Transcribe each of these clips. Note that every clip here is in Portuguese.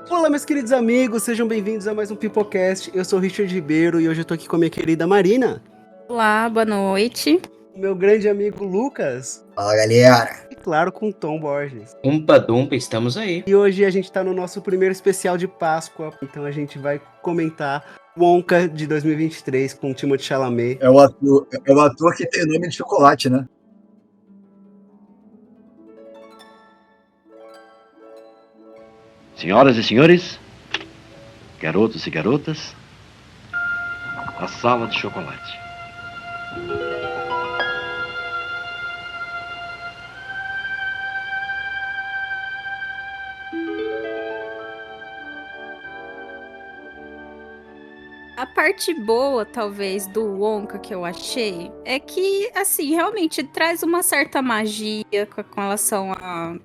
Olá, meus queridos amigos, sejam bem-vindos a mais um Pipocast. Eu sou o Richard Ribeiro e hoje eu tô aqui com a minha querida Marina, Olá, boa noite. meu grande amigo Lucas Fala, galera. e, claro, com o Tom Borges. Umpa Dumpa, estamos aí. E hoje a gente tá no nosso primeiro especial de Páscoa, então a gente vai comentar Wonka de 2023 com o Timothée Chalamet. É o ator que tem nome de chocolate, né? Senhoras e senhores, garotos e garotas, a sala de chocolate. A parte boa, talvez, do Wonka que eu achei é que, assim, realmente traz uma certa magia com relação a.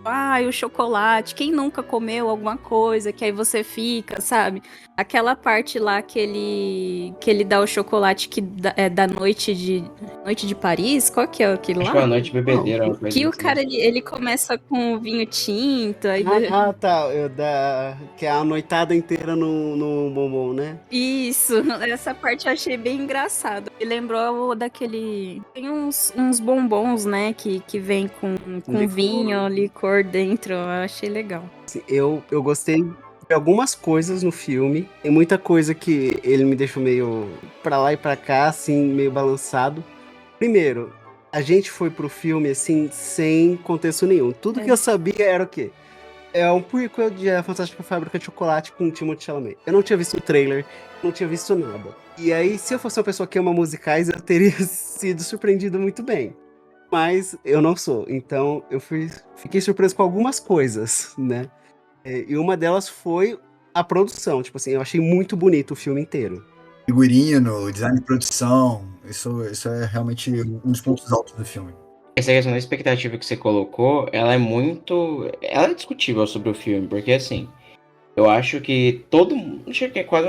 Ai, o chocolate. Quem nunca comeu alguma coisa que aí você fica, sabe? Aquela parte lá que ele dá o chocolate é da Noite de Paris. Qual que é aquele Acho que é lá? uma noite bebedeira, uma coisa Que o assim. cara ele começa com o vinho tinto. Aí Tá, que é a noitada inteira no bombom, né? Isso, essa parte eu achei bem engraçado. Me lembrou daquele. Tem uns bombons, né? Que vem com Licor. vinho, licor dentro. Eu achei legal. Assim, eu gostei de algumas coisas no filme. Tem muita coisa que ele me deixou meio pra lá e pra cá, assim, meio balançado. Primeiro, a gente foi pro filme, assim, sem contexto nenhum. Tudo que eu sabia era o quê? É um prequel de A Fantástica Fábrica de Chocolate com o Timothée Chalamet. Eu não tinha visto o trailer, não tinha visto nada. E aí, se eu fosse uma pessoa que ama musicais, eu teria sido surpreendido muito bem. Mas eu não sou, então fiquei surpreso com algumas coisas, né? E uma delas foi a produção. Tipo assim, eu achei muito bonito o filme inteiro. Figurino, design de produção, isso é realmente um dos pontos altos do filme. Essa questão da expectativa que você colocou, ela é discutível sobre o filme, porque assim, eu acho que todo mundo, acho que é quase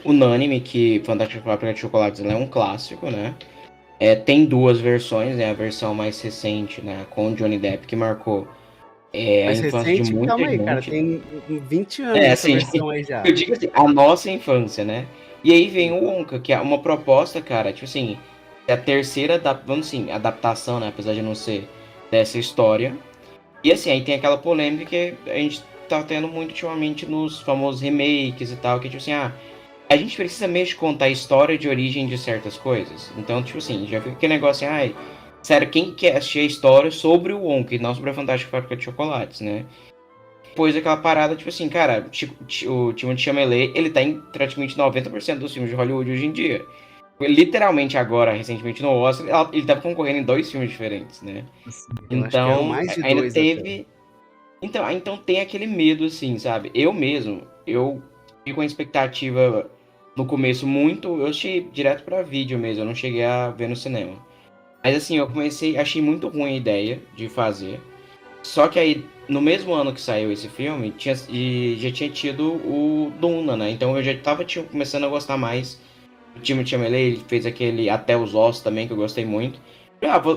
unânime que Fantástica Fábrica de Chocolates ela é um clássico, né? Tem duas versões, né? A versão mais recente, né? Com o Johnny Depp, que marcou a Mas infância de recente, muita calma aí, cara. gente. Tem 20 anos essa Assim, versão aí já. eu digo assim, a nossa infância, né? E aí vem o Wonka, que é uma proposta, cara, tipo assim, é a terceira, vamos assim, adaptação, né? Apesar de não ser dessa história. E assim, aí tem aquela polêmica que a gente tá tendo muito ultimamente nos famosos remakes e tal, que tipo assim, a gente precisa mesmo contar a história de origem de certas coisas. Então, tipo assim, já fica aquele negócio assim, sério, quem quer assistir a história sobre o Wonka e não sobre a Fantástica Fábrica de Chocolates, né? Depois daquela parada, tipo assim, cara, o Timothée Chalamet, ele tá em praticamente 90% dos filmes de Hollywood hoje em dia. Literalmente agora, recentemente no Oscar, ele tava concorrendo em 2 filmes diferentes, né? Eu acho que eram Então, mais de ainda dois teve... Então tem aquele medo, assim, sabe? Eu mesmo, eu fico com a expectativa no começo muito... Eu achei direto pra vídeo mesmo, eu não cheguei a ver no cinema. Mas assim, achei muito ruim a ideia de fazer. Só que aí, no mesmo ano que saiu esse filme, já tinha tido o Duna, né? Então eu já tava começando a gostar mais do Timothée Chalamet. Ele fez aquele Até os Ossos também, que eu gostei muito.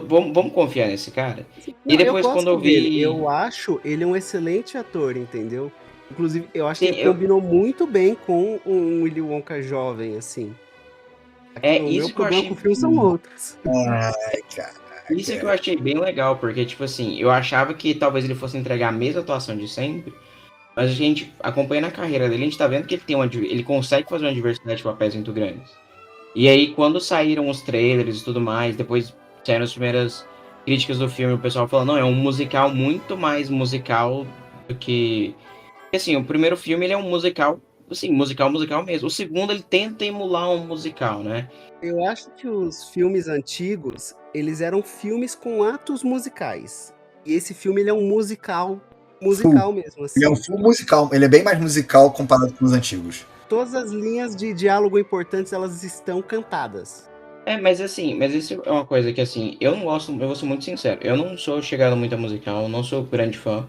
Vamos confiar nesse cara. E Não, eu depois, quando gosto eu dele. vi... Eu acho ele um excelente ator, entendeu? Inclusive, eu acho que Sim, ele combinou muito bem com um Willy Wonka jovem, assim. O meu isso que eu problema com o achei... filme são outros. Ai, cara. Isso que eu achei bem legal, porque, tipo assim, eu achava que talvez ele fosse entregar a mesma atuação de sempre, mas a gente, acompanhando a carreira dele, a gente tá vendo que ele consegue fazer uma diversidade de papéis muito grandes. E aí, quando saíram os trailers e tudo mais, depois saíram as primeiras críticas do filme, o pessoal falando, não, é um musical muito mais musical do que... Porque, assim, o primeiro filme, ele é um musical, assim, musical mesmo. O segundo, ele tenta emular um musical, né? Eu acho que os filmes antigos, eles eram filmes com atos musicais. E esse filme, ele é um musical mesmo, Ele é assim. um full musical, ele é bem mais musical comparado com os antigos. Todas as linhas de diálogo importantes, elas estão cantadas. Mas assim, mas isso é uma coisa que, assim, eu não gosto, eu vou ser muito sincero, eu não sou chegado muito a musical, não sou grande fã,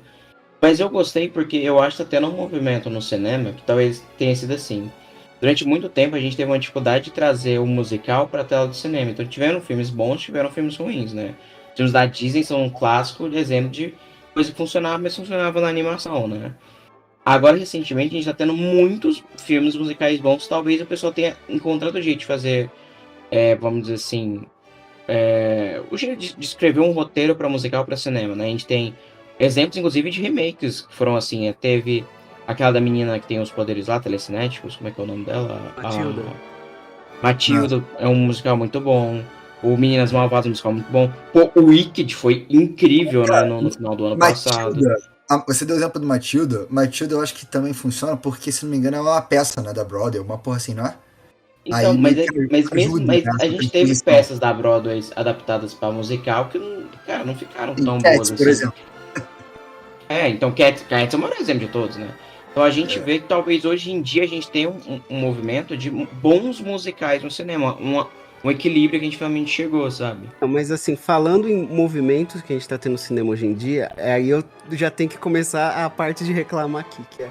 mas eu gostei porque eu acho que tá tendo um movimento no cinema que talvez tenha sido assim. Durante muito tempo a gente teve uma dificuldade de trazer o musical pra tela do cinema, então tiveram filmes bons, tiveram filmes ruins, né? Os filmes da Disney são um clássico exemplo de coisa que funcionava, mas funcionava na animação, né? Agora, recentemente, a gente tá tendo muitos filmes musicais bons. Talvez o pessoal tenha encontrado o jeito de fazer, vamos dizer assim, o jeito de escrever um roteiro para musical para cinema, né? A gente tem exemplos, inclusive, de remakes que foram assim. Teve aquela da menina que tem os poderes lá, telecinéticos, como é que é o nome dela? Matilda. Matilda é um musical muito bom. O Meninas Malvadas é um musical muito bom. Pô, o Wicked foi incrível, né, no final do ano passado. Você deu o exemplo do Matilda. Matilda eu acho que também funciona porque, se não me engano, é uma peça, né, da Broadway, uma porra assim, não é? Então, Aí, mas ajuda, né, a gente essa teve definição. peças da Broadway adaptadas para musical que, cara, não ficaram tão Cats, boas assim. por exemplo. Então Cats é o maior exemplo de todos, né? Então a gente vê que talvez hoje em dia a gente tenha um movimento de bons musicais no cinema, um equilíbrio que a gente realmente chegou, sabe? Não, mas assim, falando em movimentos que a gente tá tendo no cinema hoje em dia, aí eu já tenho que começar a parte de reclamar aqui, que é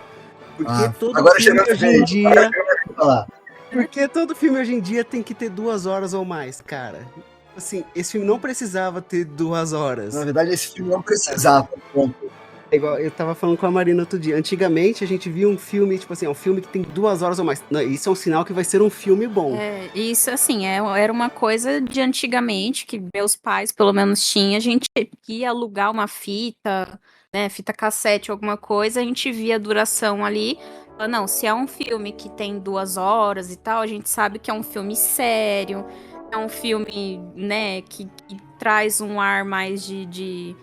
porque todo agora filme chegou a hoje em vez. dia. Falar. Porque todo filme hoje em dia tem que ter 2 horas ou mais, cara. Assim, esse filme não precisava ter 2 horas. Na verdade, esse filme não precisava. Ponto. É igual, eu tava falando com a Marina outro dia. Antigamente a gente via um filme, tipo assim, um filme que tem 2 horas ou mais. Não, isso é um sinal que vai ser um filme bom. Isso, assim, era uma coisa de antigamente, que meus pais, pelo menos, tinham. A gente ia alugar uma fita, né, fita cassete, alguma coisa, a gente via a duração ali. Não, se é um filme que tem 2 horas e tal, a gente sabe que é um filme sério, é um filme, né, que traz um ar mais de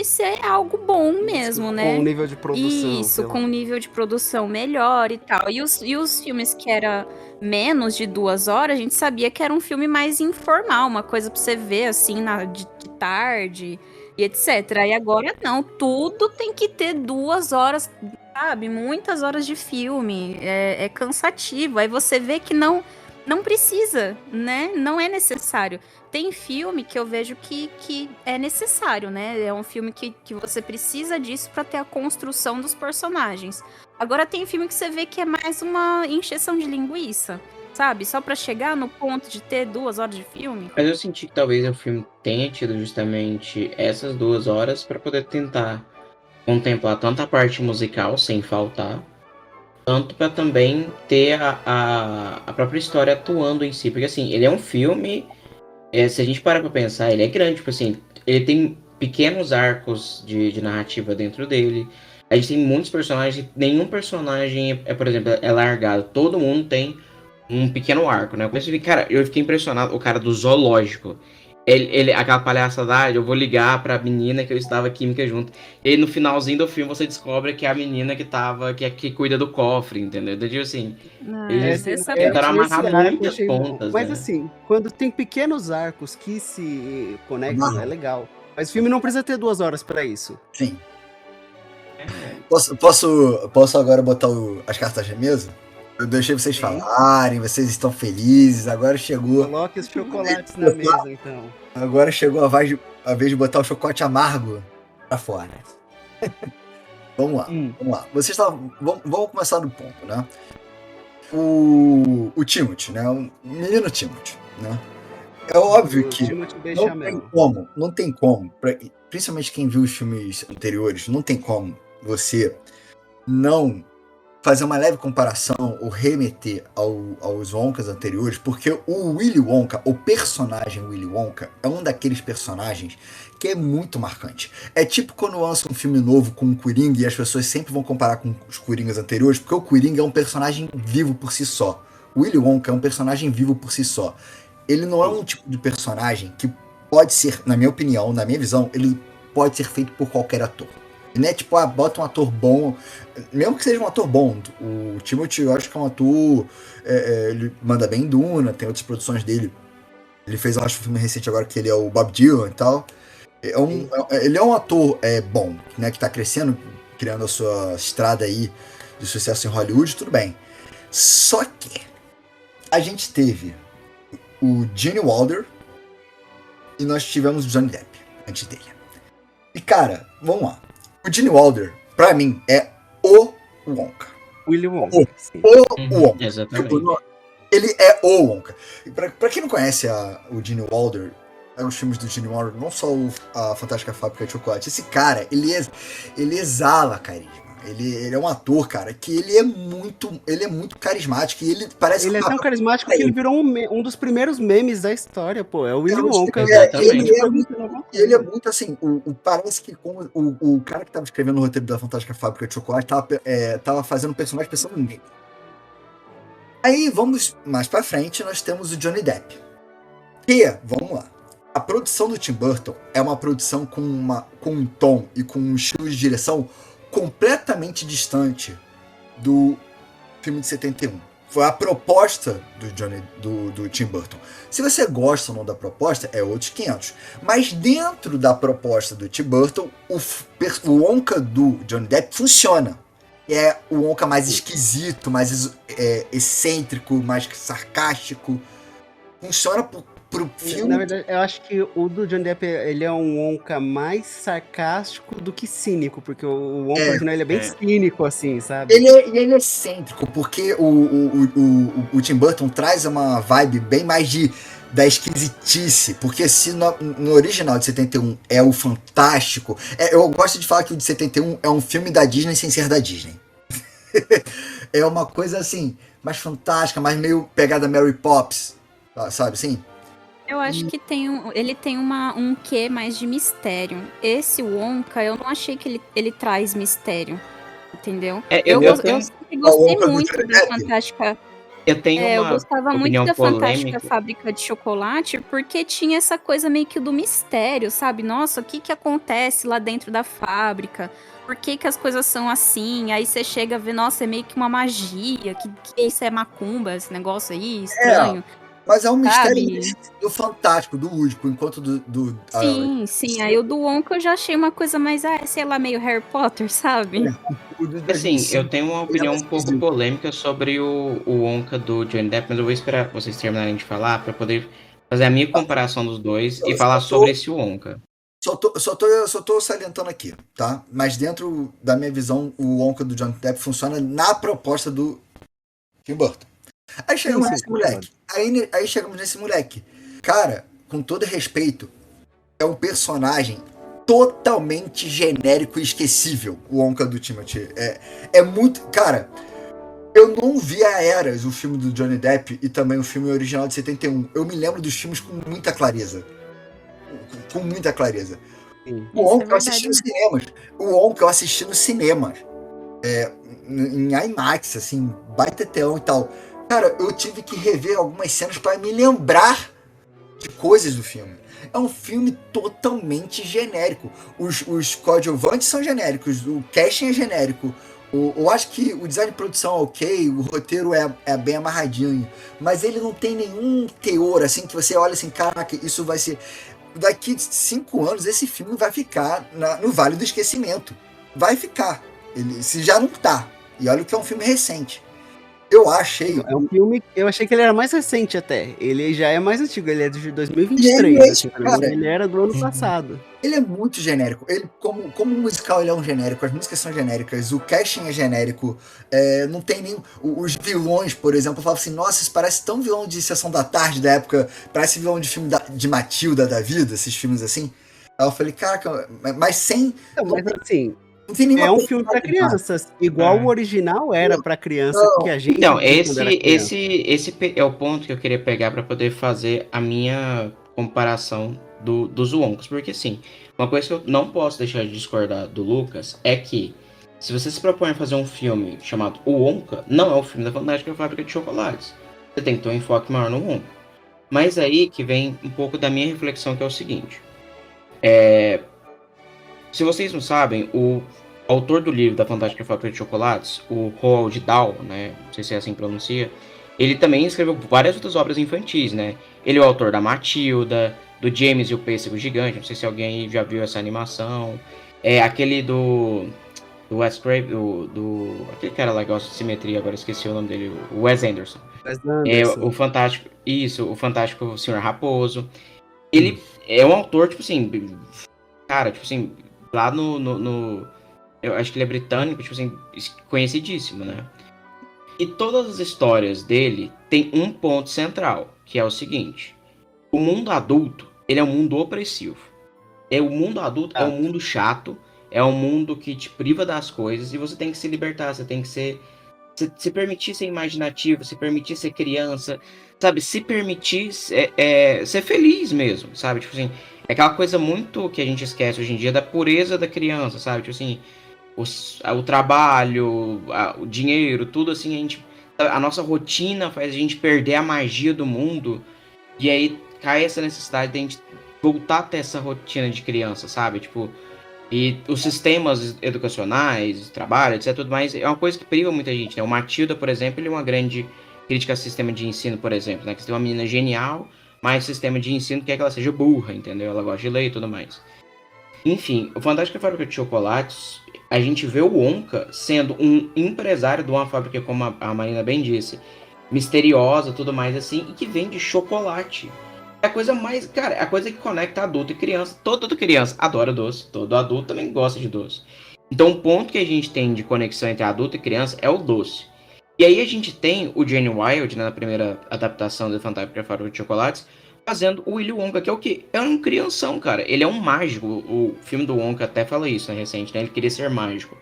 ser algo bom mesmo, né? Com um nível de produção. Isso, com um nível de produção melhor e tal. E os filmes que era menos de 2 horas, a gente sabia que era um filme mais informal, uma coisa pra você ver, assim, de tarde e etc. E agora não, tudo tem que ter 2 horas, sabe? Muitas horas de filme. É cansativo. Aí você vê que não precisa, né? Não é necessário. Tem filme que eu vejo que é necessário, né? É um filme que você precisa disso pra ter a construção dos personagens. Agora tem filme que você vê que é mais uma encheção de linguiça, sabe? Só pra chegar no ponto de ter 2 horas de filme. Mas eu senti que talvez o filme tenha tido justamente essas 2 horas pra poder tentar contemplar tanto a parte musical, sem faltar, tanto pra também ter a própria história atuando em si. Porque assim, ele é um filme... se a gente parar pra pensar, ele é grande, tipo assim, ele tem pequenos arcos de narrativa dentro dele. A gente tem muitos personagens, nenhum personagem por exemplo, é largado. Todo mundo tem um pequeno arco, né? Cara, eu fiquei impressionado, o cara do zoológico. Aquela palhaçada, eu vou ligar pra menina que eu estudava química junto. E aí, no finalzinho do filme você descobre que é a menina que cuida do cofre, entendeu? Então, tipo assim, eles tentaram amarrar muitas pontas, mas né? assim, quando tem pequenos arcos que se conectam, é legal. Mas o filme não precisa ter 2 horas pra isso. Sim. Posso agora botar as cartas na mesa? Eu deixei vocês falarem, vocês estão felizes, agora chegou... Coloque os chocolates na mesa, então. Agora chegou a vez de botar o chocolate amargo pra fora. Vamos lá. Vocês estavam... Vamos começar do ponto, né? O Timothy, né? O menino Timothy, né? É óbvio que não tem como, principalmente quem viu os filmes anteriores, não tem como você não fazer uma leve comparação ou remeter aos Wonkas anteriores, porque o Willy Wonka, o personagem Willy Wonka, é um daqueles personagens que é muito marcante. É tipo quando lança um filme novo com o Coringa e as pessoas sempre vão comparar com os Coringas anteriores, porque o Coringa é um personagem vivo por si só. O Willy Wonka é um personagem vivo por si só. Ele não é um tipo de personagem que pode ser, na minha opinião, na minha visão, ele pode ser feito por qualquer ator. Não é tipo, bota um ator bom, mesmo que seja um ator bom. O Timothy, eu acho que é um ator, ele manda bem em Duna, tem outras produções dele. Ele fez, eu acho, um filme recente agora que ele é o Bob Dylan e tal. Ele é um ator bom, né, que tá crescendo, criando a sua estrada aí de sucesso em Hollywood, tudo bem. Só que a gente teve o Gene Wilder e nós tivemos o Johnny Depp antes dele. E cara, vamos lá. O Gene Wilder, pra mim, é o Wonka. Willy Wonka. O Wonka. Exatamente. Tipo, ele é o Wonka. E pra quem não conhece o Gene Wilder, os filmes do Gene Wilder, não só a Fantástica Fábrica de Chocolate, esse cara, ele exala carisma. Ele é um ator, cara, que ele é muito carismático e ele parece Ele é que tão carismático que ele virou um dos primeiros memes da história, pô. É o Willy Wonka. Exatamente. Ele é muito assim, parece que como o cara que tava escrevendo o roteiro da Fantástica Fábrica de Chocolate tava fazendo um personagem pensando nele. Aí, vamos mais pra frente, nós temos o Johnny Depp. Vamos lá, a produção do Tim Burton é uma produção com um tom e com um estilo de direção completamente distante do filme de 71. Foi a proposta do Tim Burton. Se você gosta ou não da proposta, é outros 500. Mas dentro da proposta do Tim Burton, o Wonka do Johnny Depp funciona. É o Wonka mais esquisito, mais excêntrico, mais sarcástico. Funciona pro filme. Na verdade, eu acho que o do Johnny Depp, ele é um Wonka mais sarcástico do que cínico, porque o Wonka original ele é bem cínico, assim, sabe? Ele é excêntrico, porque o Tim Burton traz uma vibe bem mais da esquisitice, porque se no original de 71 é o fantástico, eu gosto de falar que o de 71 é um filme da Disney sem ser da Disney. É uma coisa assim, mais fantástica, mais meio pegada Mary Poppins, sabe assim? Eu acho que ele tem um quê mais de mistério. Esse Wonka, eu não achei que ele traz mistério, entendeu? Eu sempre gostei muito da Fantástica... eu gostava muito da Fantástica Fábrica de Chocolate, porque tinha essa coisa meio que do mistério, sabe? Nossa, o que acontece lá dentro da fábrica? Por que as coisas são assim? Aí você chega a ver, nossa, é meio que uma magia, que isso é macumba, esse negócio aí, estranho. Mas é um mistério do fantástico, do único, enquanto Sim. Aí o do Wonka eu já achei uma coisa mais, sei lá, meio Harry Potter, sabe? Assim, eu tenho uma opinião um pouco polêmica sobre o Wonka do Johnny Depp, mas eu vou esperar vocês terminarem de falar para poder fazer a minha comparação dos dois e falar sobre esse Wonka. Só tô salientando aqui, tá? Mas dentro da minha visão, o Wonka do Johnny Depp funciona na proposta do Tim Burton. Aí chegamos nesse moleque. Aí chegamos nesse moleque. Cara, com todo respeito, é um personagem totalmente genérico e esquecível, o Wonka do Timothy. É muito... Cara, eu não vi a Eras, o filme do Johnny Depp, e também o filme original de 71. Eu me lembro dos filmes com muita clareza. Com muita clareza. O Wonka eu assisti nos cinemas. O Wonka eu assisti nos cinemas. Em IMAX, assim, baita telão e tal. Cara, eu tive que rever algumas cenas para me lembrar de coisas do filme. É um filme totalmente genérico. Os coadjuvantes são genéricos, o casting é genérico. Eu acho que o design de produção é ok, o roteiro é bem amarradinho, mas ele não tem nenhum teor, assim, que você olha assim, caraca, isso vai ser... Daqui 5 anos, esse filme vai ficar no Vale do Esquecimento. Vai ficar. Se já não tá. E olha que é um filme recente. Eu achei... É um filme... Eu achei que ele era mais recente até. Ele já é mais antigo. Ele é de 2023. Assim, cara, ele era do ano passado. Ele é muito genérico. Ele, como musical, ele é um genérico. As músicas são genéricas. O casting é genérico. Não tem nem... Os vilões, por exemplo, eu falava assim, nossa, isso parece tão vilão de Sessão da Tarde da época. Parece vilão de filme de Matilda da vida, esses filmes assim. Aí eu falei, caraca, mas sem... Mas assim... É um filme para crianças, igual o original era para criança que a gente... Então, esse é o ponto que eu queria pegar para poder fazer a minha comparação dos Wonkas, porque assim, uma coisa que eu não posso deixar de discordar do Lucas é que se você se propõe a fazer um filme chamado O Wonka, não é o filme da Fantástica Fábrica de Chocolates. Você tem que ter um enfoque maior no Wonka. Mas aí que vem um pouco da minha reflexão, que é o seguinte. Se vocês não sabem, o autor do livro da Fantástica Fábrica de Chocolates, o Roald Dahl, né, não sei se é assim que pronuncia, ele também escreveu várias outras obras infantis, né? Ele é o autor da Matilda, do James e o Pêssego Gigante, não sei se alguém já viu essa animação. Aquele do Wes Craven, aquele cara lá que gosta de simetria, agora esqueci o nome dele, o Wes Anderson. O Fantástico Senhor Raposo. Ele é um autor, tipo assim, cara, tipo assim, lá eu acho que ele é britânico, tipo assim, conhecidíssimo, né? E todas as histórias dele tem um ponto central, que é o seguinte: o mundo adulto, ele é um mundo opressivo. O mundo adulto é um mundo chato, é um mundo que te priva das coisas e você tem que se libertar, você tem que se permitir ser imaginativo, se permitir ser criança, sabe? Se permitir ser feliz mesmo, sabe? Tipo assim, é aquela coisa muito que a gente esquece hoje em dia da pureza da criança, sabe? Tipo assim, o trabalho, o dinheiro, tudo assim, a nossa rotina faz a gente perder a magia do mundo e aí cai essa necessidade de a gente voltar a ter essa rotina de criança, sabe? Tipo, e os sistemas educacionais, trabalho, etc, tudo mais, é uma coisa que priva muita gente, né? O Matilda, por exemplo, ele é uma grande crítica ao sistema de ensino, por exemplo, né? Que você tem uma menina genial, mas o sistema de ensino quer que ela seja burra, entendeu? Ela gosta de ler e tudo mais. Enfim, o Fantástica Fábrica de Chocolates, a gente vê o Wonka sendo um empresário de uma fábrica, como a Marina bem disse, misteriosa, tudo mais assim, e que vende chocolate. É a coisa mais, cara, é a coisa que conecta adulto e criança. Toda criança adora doce, todo adulto também gosta de doce. Então o ponto que a gente tem de conexão entre adulto e criança é o doce. E aí a gente tem o Gene Wilder, né, na primeira adaptação do Fantástica Fábrica de Chocolates, fazendo o Willy Wonka, que é o quê? É um crianção, cara. Ele é um mágico. O filme do Wonka até fala isso, né, recente, né? Ele queria ser mágico.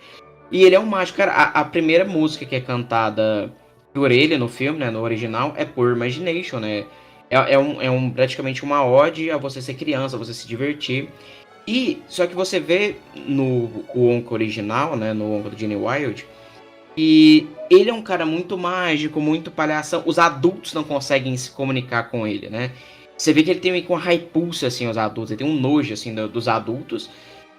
E ele é um mágico, cara. A primeira música que é cantada por ele no filme, né, no original, é Pure Imagination, né? Praticamente uma ode a você ser criança, a você se divertir. E só que você vê no Wonka original, né, no Wonka do Gene Wilder, e ele é um cara muito mágico, muito palhação. Os adultos não conseguem se comunicar com ele, né? Você vê que ele tem meio que uma repulsa, assim, aos adultos. Ele tem um nojo, assim, dos adultos.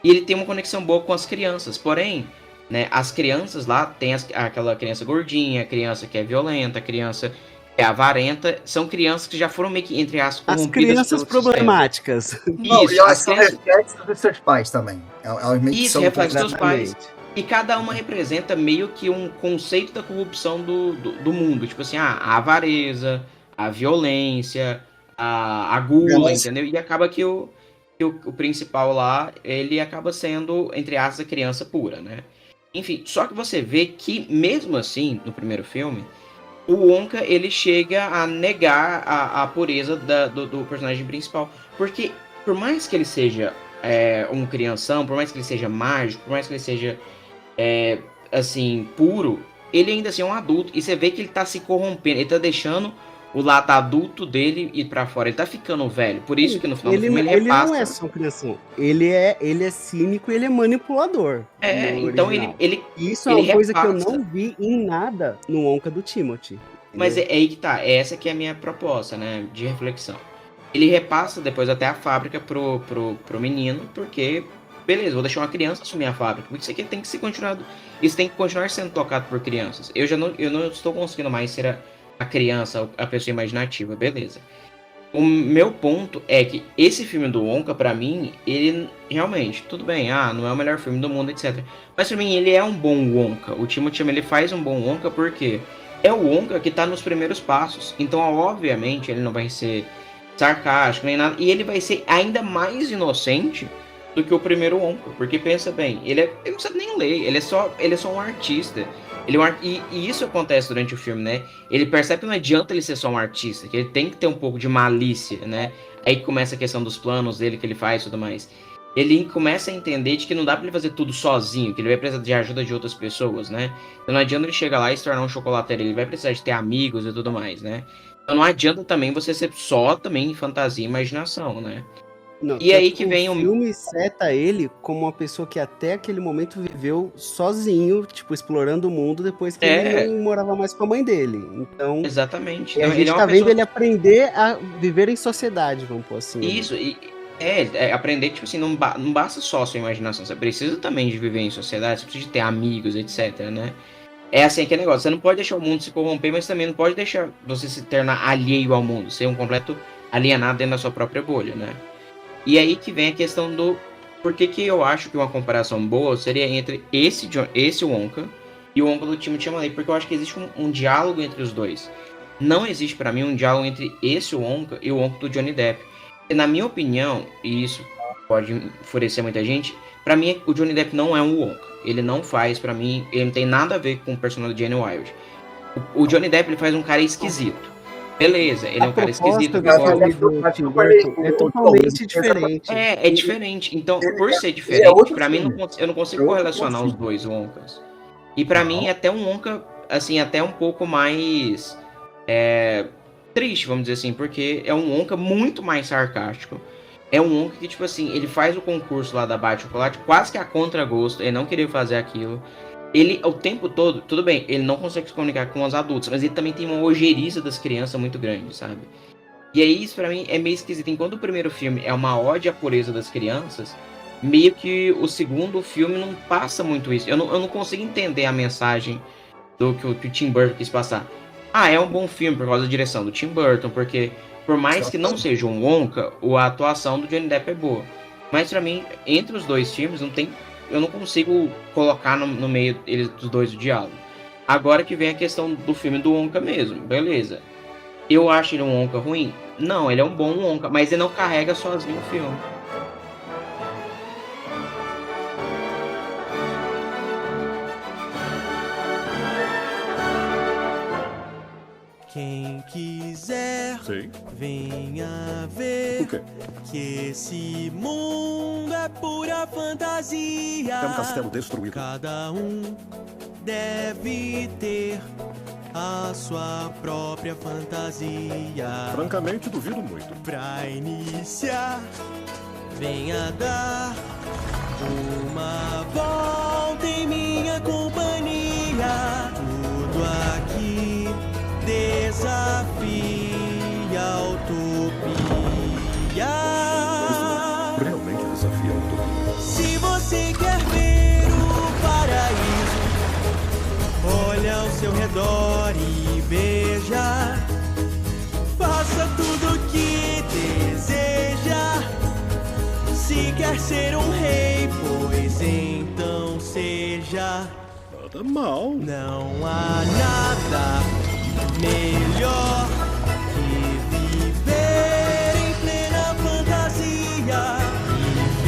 E ele tem uma conexão boa com as crianças. Porém, né, as crianças lá, tem aquela criança gordinha, a criança que é violenta, a criança que é avarenta. São crianças que já foram meio que, entre as corrompidas. As crianças problemáticas. Não, e elas são reflexos dos seus pais também. Elas meio que isso, são reflexos dos pais. E cada uma representa meio que um conceito da corrupção do mundo. Tipo assim, a avareza, a violência, a gula, entendeu? E acaba que o principal lá, ele acaba sendo, entre aspas, a criança pura, né? Enfim, só que você vê que, mesmo assim, no primeiro filme, o Wonka, ele chega a negar a pureza do personagem principal. Porque, por mais que ele seja um crianção, por mais que ele seja mágico, por mais que ele seja, assim, puro, ele ainda assim é um adulto. E você vê que ele tá se corrompendo, ele tá deixando o lado adulto dele ir pra fora. Ele tá ficando velho. Por isso que no final do filme ele repassa. Ele não é só criança. Ele é cínico e ele é manipulador. Então ele isso é uma coisa que eu não vi em nada no Wonka do Timothy. Mas é aí que tá. Essa que é a minha proposta, né? De reflexão. Ele repassa depois até a fábrica pro menino, porque, beleza, vou deixar uma criança assumir a fábrica. Porque isso aqui tem que ser continuado. Isso tem que continuar sendo tocado por crianças. Eu não estou conseguindo mais ser a criança, a pessoa imaginativa, beleza. O meu ponto é que esse filme do Wonka, pra mim, ele realmente, tudo bem, não é o melhor filme do mundo, etc. Mas pra mim, ele é um bom Wonka. O Timothy, ele faz um bom Wonka porque é o Wonka que tá nos primeiros passos. Então, obviamente, ele não vai ser sarcástico nem nada. E ele vai ser ainda mais inocente do que o primeiro Wonka. Porque, pensa bem, ele não sabe nem ler, ele é só um artista. E isso acontece durante o filme, né? Ele percebe que não adianta ele ser só um artista, que ele tem que ter um pouco de malícia, né? Aí começa a questão dos planos dele que ele faz e tudo mais. Ele começa a entender de que não dá pra ele fazer tudo sozinho, que ele vai precisar de ajuda de outras pessoas, né? Então não adianta ele chegar lá e se tornar um chocolateiro, ele vai precisar de ter amigos e tudo mais, né? Então não adianta também você ser só também fantasia e imaginação, né? Não, e aí que vem o filme seta ele como uma pessoa que até aquele momento viveu sozinho, tipo, explorando o mundo depois que ele não morava mais com a mãe dele. Então, exatamente. A gente tá vendo ele aprender a viver em sociedade, vamos pôr assim. Isso, aprender, tipo assim, não basta só a sua imaginação, você precisa também de viver em sociedade, você precisa de ter amigos, etc, né? É assim que é negócio, você não pode deixar o mundo se corromper, mas também não pode deixar você se tornar alheio ao mundo, ser um completo alienado dentro da sua própria bolha, né? E aí que vem a questão do por que eu acho que uma comparação boa seria entre esse Wonka e o Wonka do Timothy Chalamet, porque eu acho que existe um diálogo entre os dois. Não existe pra mim um diálogo entre esse Wonka e o Wonka do Johnny Depp. E, na minha opinião, e isso pode enfurecer muita gente, pra mim o Johnny Depp não é um Wonka. Ele não faz, pra mim, ele não tem nada a ver com o personagem do Gene Wilder. O Johnny Depp ele faz um cara esquisito. beleza, ele é um cara esquisito. do filme do Tim Burton é totalmente diferente. É diferente. Então, por ser é diferente, outro pra mim, filme. eu não consigo É outro correlacionar os filme. dois Wonkas. E pra mim, é até um Wonka, assim, até um pouco mais triste, vamos dizer assim, porque é um Wonka muito mais sarcástico. É um Wonka que, tipo assim, ele faz o concurso lá da Barra de Chocolate quase que a contragosto, ele não queria fazer aquilo. Ele, o tempo todo, tudo bem, ele não consegue se comunicar com os adultos, mas ele também tem uma ojeriza das crianças muito grande, sabe? E aí, isso pra mim é meio esquisito. Enquanto o primeiro filme é uma ode à pureza das crianças, meio que o segundo filme não passa muito isso. Eu não consigo entender a mensagem do que o Tim Burton quis passar. Ah, é um bom filme por causa da direção do Tim Burton, porque por mais que não seja um Wonka, a atuação do Johnny Depp é boa. Mas pra mim, entre os dois filmes, eu não consigo colocar no meio dos dois o diálogo. Agora que vem a questão do filme do Wonka mesmo, beleza. Eu acho ele um Wonka ruim? Não, ele é um bom Wonka, mas ele não carrega sozinho o filme. Quem quiser, venha ver que esse mundo é pura fantasia. É um castelo destruído. Cada um deve ter a sua própria fantasia. Francamente, duvido muito. Pra iniciar, venha dar uma volta em minha companhia. Tudo aqui desafia a utopia. Realmente desafia a utopia. Se você quer ver o paraíso, olha ao seu redor e veja. Faça tudo o que deseja. Se quer ser um rei, pois então seja. Nada mal. Não há nada melhor que viver em plena fantasia e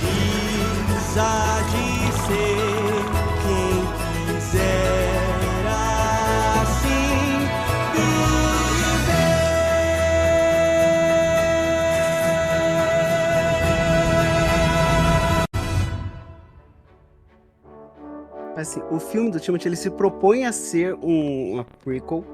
feliz há de ser quem quiser assim Assim, o filme do Timothy, ele se propõe a ser uma prequel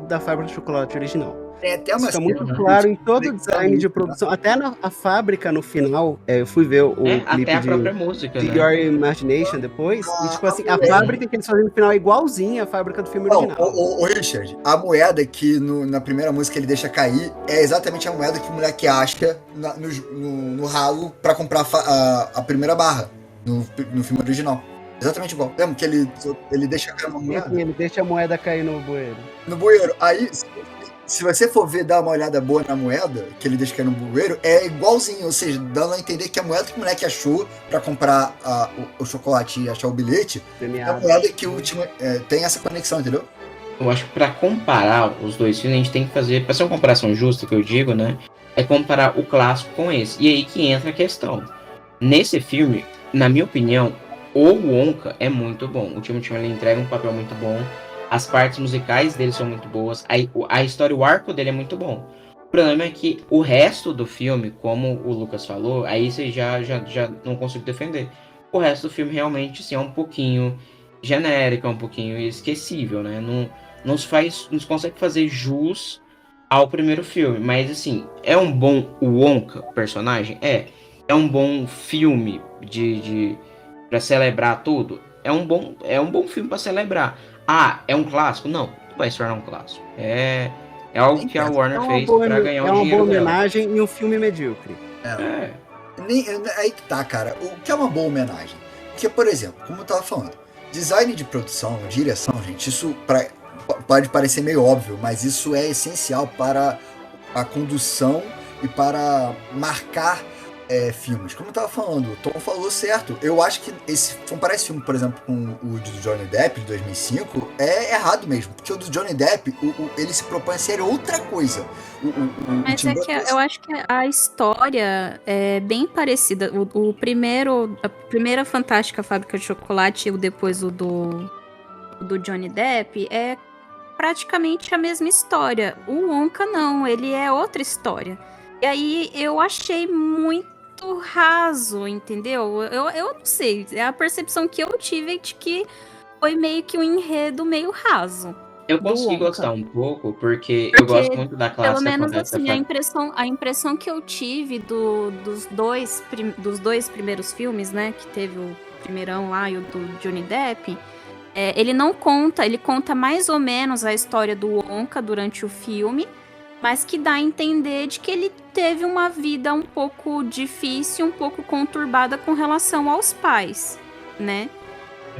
da Fábrica de Chocolate original. Tem até uma Isso fica muito cena, claro em todo o design de produção. Até a fábrica no final, eu fui ver o clipe até a de própria música, The né? Your Imagination depois, e tipo assim, a fábrica que eles fazem no final é igualzinha à fábrica do filme original. O Richard, a moeda que na primeira música ele deixa cair é exatamente a moeda que o moleque acha no ralo pra comprar a primeira barra no filme original. Exatamente igual. Lembra que ele deixa cair uma moeda? Ele deixa a moeda cair no bueiro. No bueiro. Aí, se você for ver, dar uma olhada boa na moeda, que ele deixa cair no bueiro, é igualzinho. Ou seja, dando a entender que a moeda que o moleque achou pra comprar o chocolate e achar o bilhete, é a moeda que o último tem essa conexão, entendeu? Eu acho que pra comparar os dois filmes, a gente tem que fazer, pra ser uma comparação justa, que eu digo, né? É comparar o clássico com esse. E aí que entra a questão. Nesse filme, na minha opinião, o Wonka é muito bom. O Timothy ele entrega um papel muito bom. As partes musicais dele são muito boas. A história, o arco dele é muito bom. O problema é que o resto do filme, como o Lucas falou, aí você já não consigo defender. O resto do filme realmente assim, é um pouquinho genérico, é um pouquinho esquecível, né? Não se consegue fazer jus ao primeiro filme. Mas assim, é um bom Wonka personagem? É um bom filme pra celebrar tudo? É um bom filme pra celebrar. Ah, é um clássico? Não vai se tornar um clássico. É algo que a Warner fez pra ganhar o dinheiro dela. É uma boa homenagem e um filme medíocre. Aí que tá, cara. O que é uma boa homenagem? Porque, por exemplo, como eu tava falando, design de produção, direção, gente, isso pode parecer meio óbvio, mas isso é essencial para a condução e para marcar filmes. Como eu tava falando, o Tom falou certo. Eu acho que comparar esse filme, por exemplo, com o do Johnny Depp, de 2005, é errado mesmo. Porque o do Johnny Depp, ele se propõe a ser outra coisa. Mas é que eu acho que a história é bem parecida. A primeira Fantástica Fábrica de Chocolate e depois o do Johnny Depp é praticamente a mesma história. O Wonka não, ele é outra história. E aí eu achei muito raso, entendeu? Eu não sei, é a percepção que eu tive de que foi meio que um enredo meio raso. Eu do consegui Wonka. gostar um pouco, porque eu gosto muito da Pelo classe menos Fantástica assim, a impressão que eu tive dos dois primeiros filmes, né? Que teve o primeirão lá e o do Johnny Depp. Ele não conta, ele conta mais ou menos a história do Wonka durante o filme, mas que dá a entender de que ele teve uma vida um pouco difícil, um pouco conturbada com relação aos pais, né?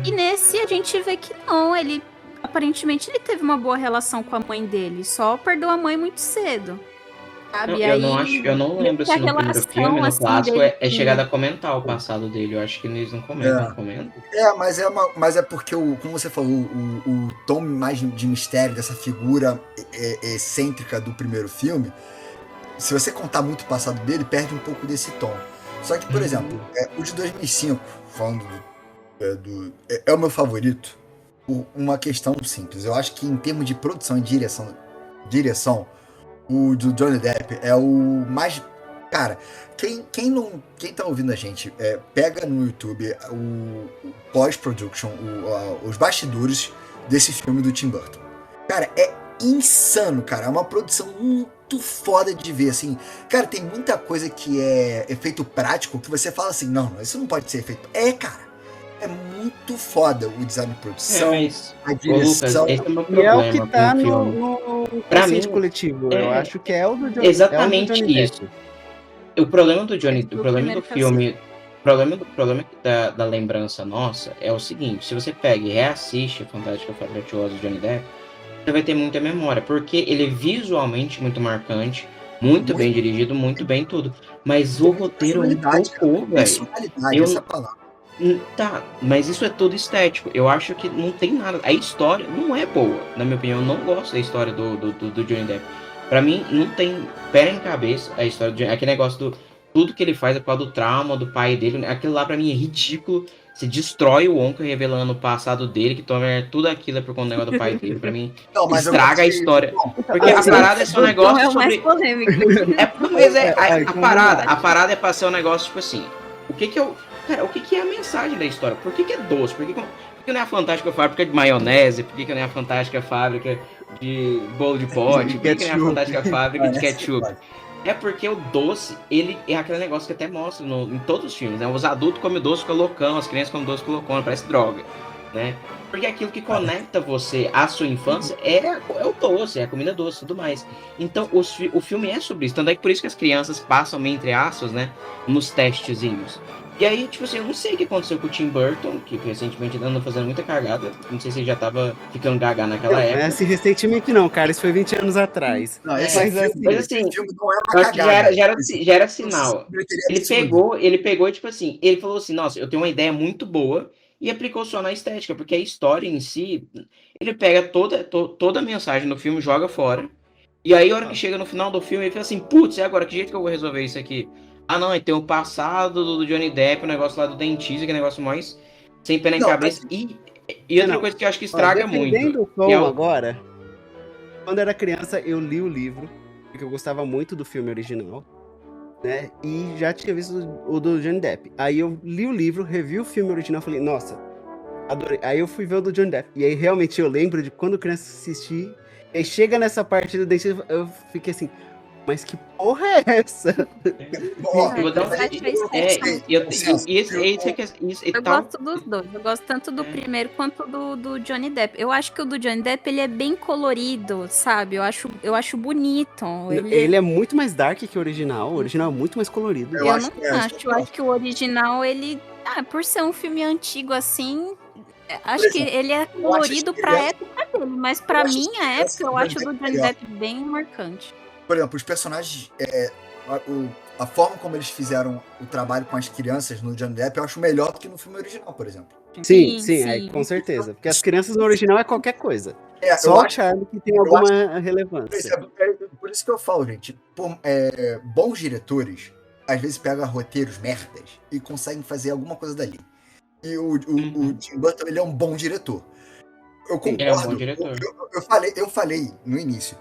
E nesse a gente vê que não, ele aparentemente ele teve uma boa relação com a mãe dele, só perdeu a mãe muito cedo. Sabe? Não, E eu não aí, acho, eu não lembro que a se no primeiro relação, filme, no assim, clássico, dele é chegado a comentar o passado dele. Eu acho que eles não comentam, comentam. Mas é porque, como você falou, o tom mais de mistério dessa figura excêntrica do primeiro filme, se você contar muito o passado dele, perde um pouco desse tom. Só que, por exemplo, o de 2005, falando é o meu favorito, por uma questão simples. Eu acho que em termos de produção e direção, o do Johnny Depp é o mais... Cara, quem tá ouvindo a gente, pega no YouTube o pós-production, os bastidores desse filme do Tim Burton. Cara, é insano, cara. É uma produção muito foda de ver, assim. Cara, tem muita coisa que é efeito prático que você fala assim, não, isso não pode ser efeito. Cara. É muito foda o design de produção, mas, a direção. Lucas, esse é o meu E problema é o que tá com o no filme. Pra consciente mim, coletivo. Eu acho que é o do Johnny exatamente isso. Depp. O problema do Johnny, Do o problema do primeiro que eu filme, o problema da lembrança nossa é o seguinte: se você pega e reassiste a Fantástica Fabulous do Johnny Depp, você vai ter muita memória, porque ele é visualmente muito marcante, muito bem dirigido, muito bem tudo. Mas o roteiro é um cocô, velho. Personalidade, essa palavra. Tá, mas isso é tudo estético. Eu acho que não tem nada. A história não é boa, na minha opinião. Eu não gosto da história do Johnny Depp. Pra mim, não tem pé em cabeça a história do Johnny. Aquele negócio do. Tudo que ele faz é por causa do trauma do pai dele. Aquilo lá pra mim é ridículo. Você destrói o Wonka revelando o passado dele, que toma tudo aquilo é por conta do negócio do pai dele. Pra mim, Não, mas estraga a história. Porque a parada é só um negócio é o mais sobre. polêmico. A parada é pra ser um negócio tipo assim. O que que eu. Cara, o que é a mensagem da história? Por que é doce? Por que não é a fantástica fábrica de maionese? Por que não é a fantástica fábrica de bolo de pote? Por que não é a fantástica fábrica de ketchup? É porque o doce, ele é aquele negócio que até mostra em todos os filmes, né? Os adultos comem doce, ficam loucão, as crianças comem doce, ficam loucão, parece droga, né? Porque aquilo que conecta você à sua infância é o doce, é a comida doce e tudo mais. Então, o filme é sobre isso. Tanto é que por isso que as crianças passam, entre aspas, né? Nos testezinhos. E aí, tipo assim, eu não sei o que aconteceu com o Tim Burton, que recentemente andou fazendo muita cagada. Não sei se ele já tava ficando gaga naquela época. Não é assim recentemente não, cara. Isso foi 20 anos atrás. Não, Mas esse filme não é uma eu acho que cagada. já era sinal. Ele pegou, tipo assim, ele falou assim, nossa, eu tenho uma ideia muito boa, e aplicou só na estética, porque a história em si, ele pega toda a mensagem do filme, joga fora, e aí a hora que chega no final do filme, ele fala assim, putz, e agora, que jeito que eu vou resolver isso aqui? Ah não, tem o passado do Johnny Depp, o negócio lá do dentista, que é negócio mais sem pé nem cabeça, e outra coisa que eu acho que estraga muito. Defendendo o Tom agora, quando era criança, eu li o livro, porque eu gostava muito do filme original, né? E já tinha visto o do Johnny Depp. Aí eu li o livro, revi o filme original, falei, nossa, adorei. Aí eu fui ver o do Johnny Depp. E aí realmente eu lembro de quando criança assisti, e aí chega nessa parte do dentista, eu fiquei assim, mas que porra é essa? Eu gosto dos dois. Eu gosto tanto do primeiro quanto do Johnny Depp. Eu acho que o do Johnny Depp ele é bem colorido, sabe? Eu acho bonito. Ele é muito mais dark que o original. O original é muito mais colorido. Eu não acho. Eu acho que o original, ele... por ser um filme antigo assim... Acho que ele é colorido pra época dele. Mas pra minha época, eu acho o do Johnny Depp bem marcante. Por exemplo, os personagens, a forma como eles fizeram o trabalho com as crianças no Johnny Depp, eu acho melhor do que no filme original, por exemplo. Sim. Com certeza. Porque as crianças no original é qualquer coisa. Só o Charlie que tem alguma relevância. Por isso que eu falo, gente, bons diretores, às vezes pegam roteiros merdas e conseguem fazer alguma coisa dali. E o Tim Burton, ele é um bom diretor. eu Ele é um bom concordo. diretor. Eu falei no início.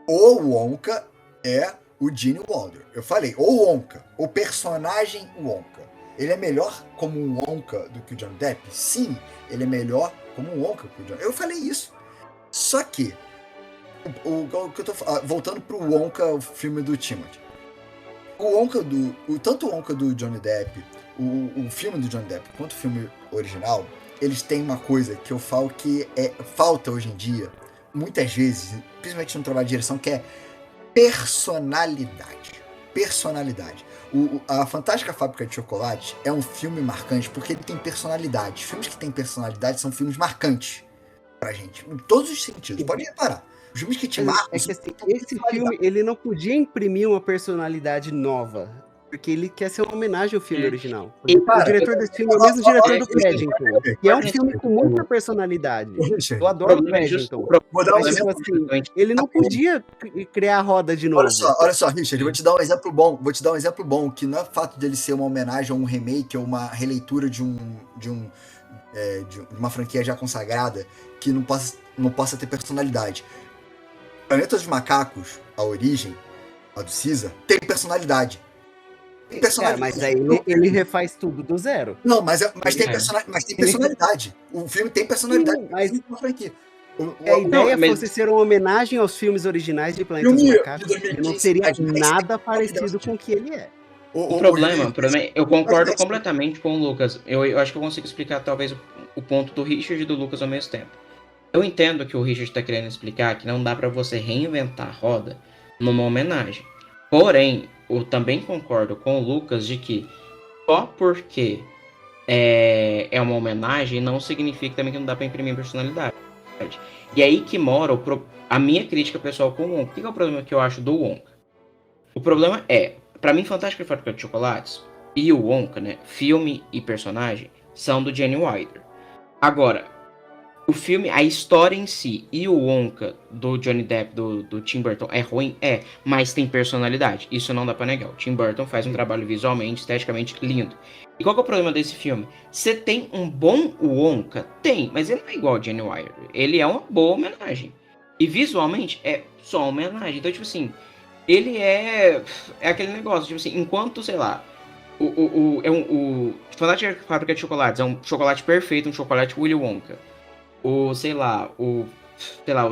O Wonka é o Gene Wilder. Eu falei, o Wonka, o personagem Wonka. Ele é melhor como um Wonka do que o Johnny Depp? Sim, ele é melhor como um Wonka que o Johnny Depp. Eu falei isso. Só que, o que eu tô voltando pro Wonka, o filme do Timothy. Tanto o Wonka do Johnny Depp, o filme do Johnny Depp, quanto o filme original, eles têm uma coisa que eu falo que falta hoje em dia, muitas vezes, principalmente no trabalho de direção, que é personalidade. Personalidade. A Fantástica Fábrica de Chocolate é um filme marcante porque ele tem personalidade. Filmes que têm personalidade são filmes marcantes pra gente, em todos os sentidos. Pode reparar. Os filmes que te marcam... É que, assim, esse filme, ele não podia imprimir uma personalidade nova, porque ele quer ser uma homenagem ao filme original. O diretor desse filme é o mesmo diretor do Paddington, que é um filme com muita personalidade. Eu adoro o Paddington. Vou dar um Mas, tipo exemplo. assim, ele não podia criar a roda de novo. Olha só, Richard, eu vou te dar um exemplo bom. Que não é fato dele ser uma homenagem ou um remake ou uma releitura de uma franquia já consagrada que não possa ter personalidade. Planeta dos Macacos, a origem, a do Caesar, tem personalidade. Tem personalidade. Cara, mas aí ele refaz tudo do zero. Não, mas tem personalidade. O filme tem personalidade. Sim, mas uma franquia. a ideia fosse ser uma homenagem aos filmes originais de Planeta dos Macacos, ele não seria nada parecido com o que ele é. O problema, eu concordo completamente com o Lucas. Eu acho que eu consigo explicar talvez o ponto do Richard e do Lucas ao mesmo tempo. Eu entendo que o Richard está querendo explicar que não dá para você reinventar a roda numa homenagem. Porém, eu também concordo com o Lucas de que só porque é uma homenagem não significa também que não dá para imprimir personalidade. E aí que mora a minha crítica pessoal com o Wonka. O que é o problema que eu acho do Wonka? O problema é, pra mim, Fantástica Fábrica de Chocolates e o Wonka, né, filme e personagem, são do Gene Wilder. Agora, o filme, a história em si e o Wonka do Johnny Depp, do Tim Burton, é ruim? É, mas tem personalidade. Isso não dá pra negar. O Tim Burton faz um trabalho visualmente, esteticamente lindo. E qual que é o problema desse filme? Você tem um bom Wonka? Tem, mas ele não é igual ao Gene Wilder. Ele é uma boa homenagem. E visualmente é só uma homenagem. Então, tipo assim, ele é aquele negócio, tipo assim, enquanto, sei lá, o Fantástica Fábrica de Chocolates é um chocolate perfeito, um chocolate Willy Wonka. O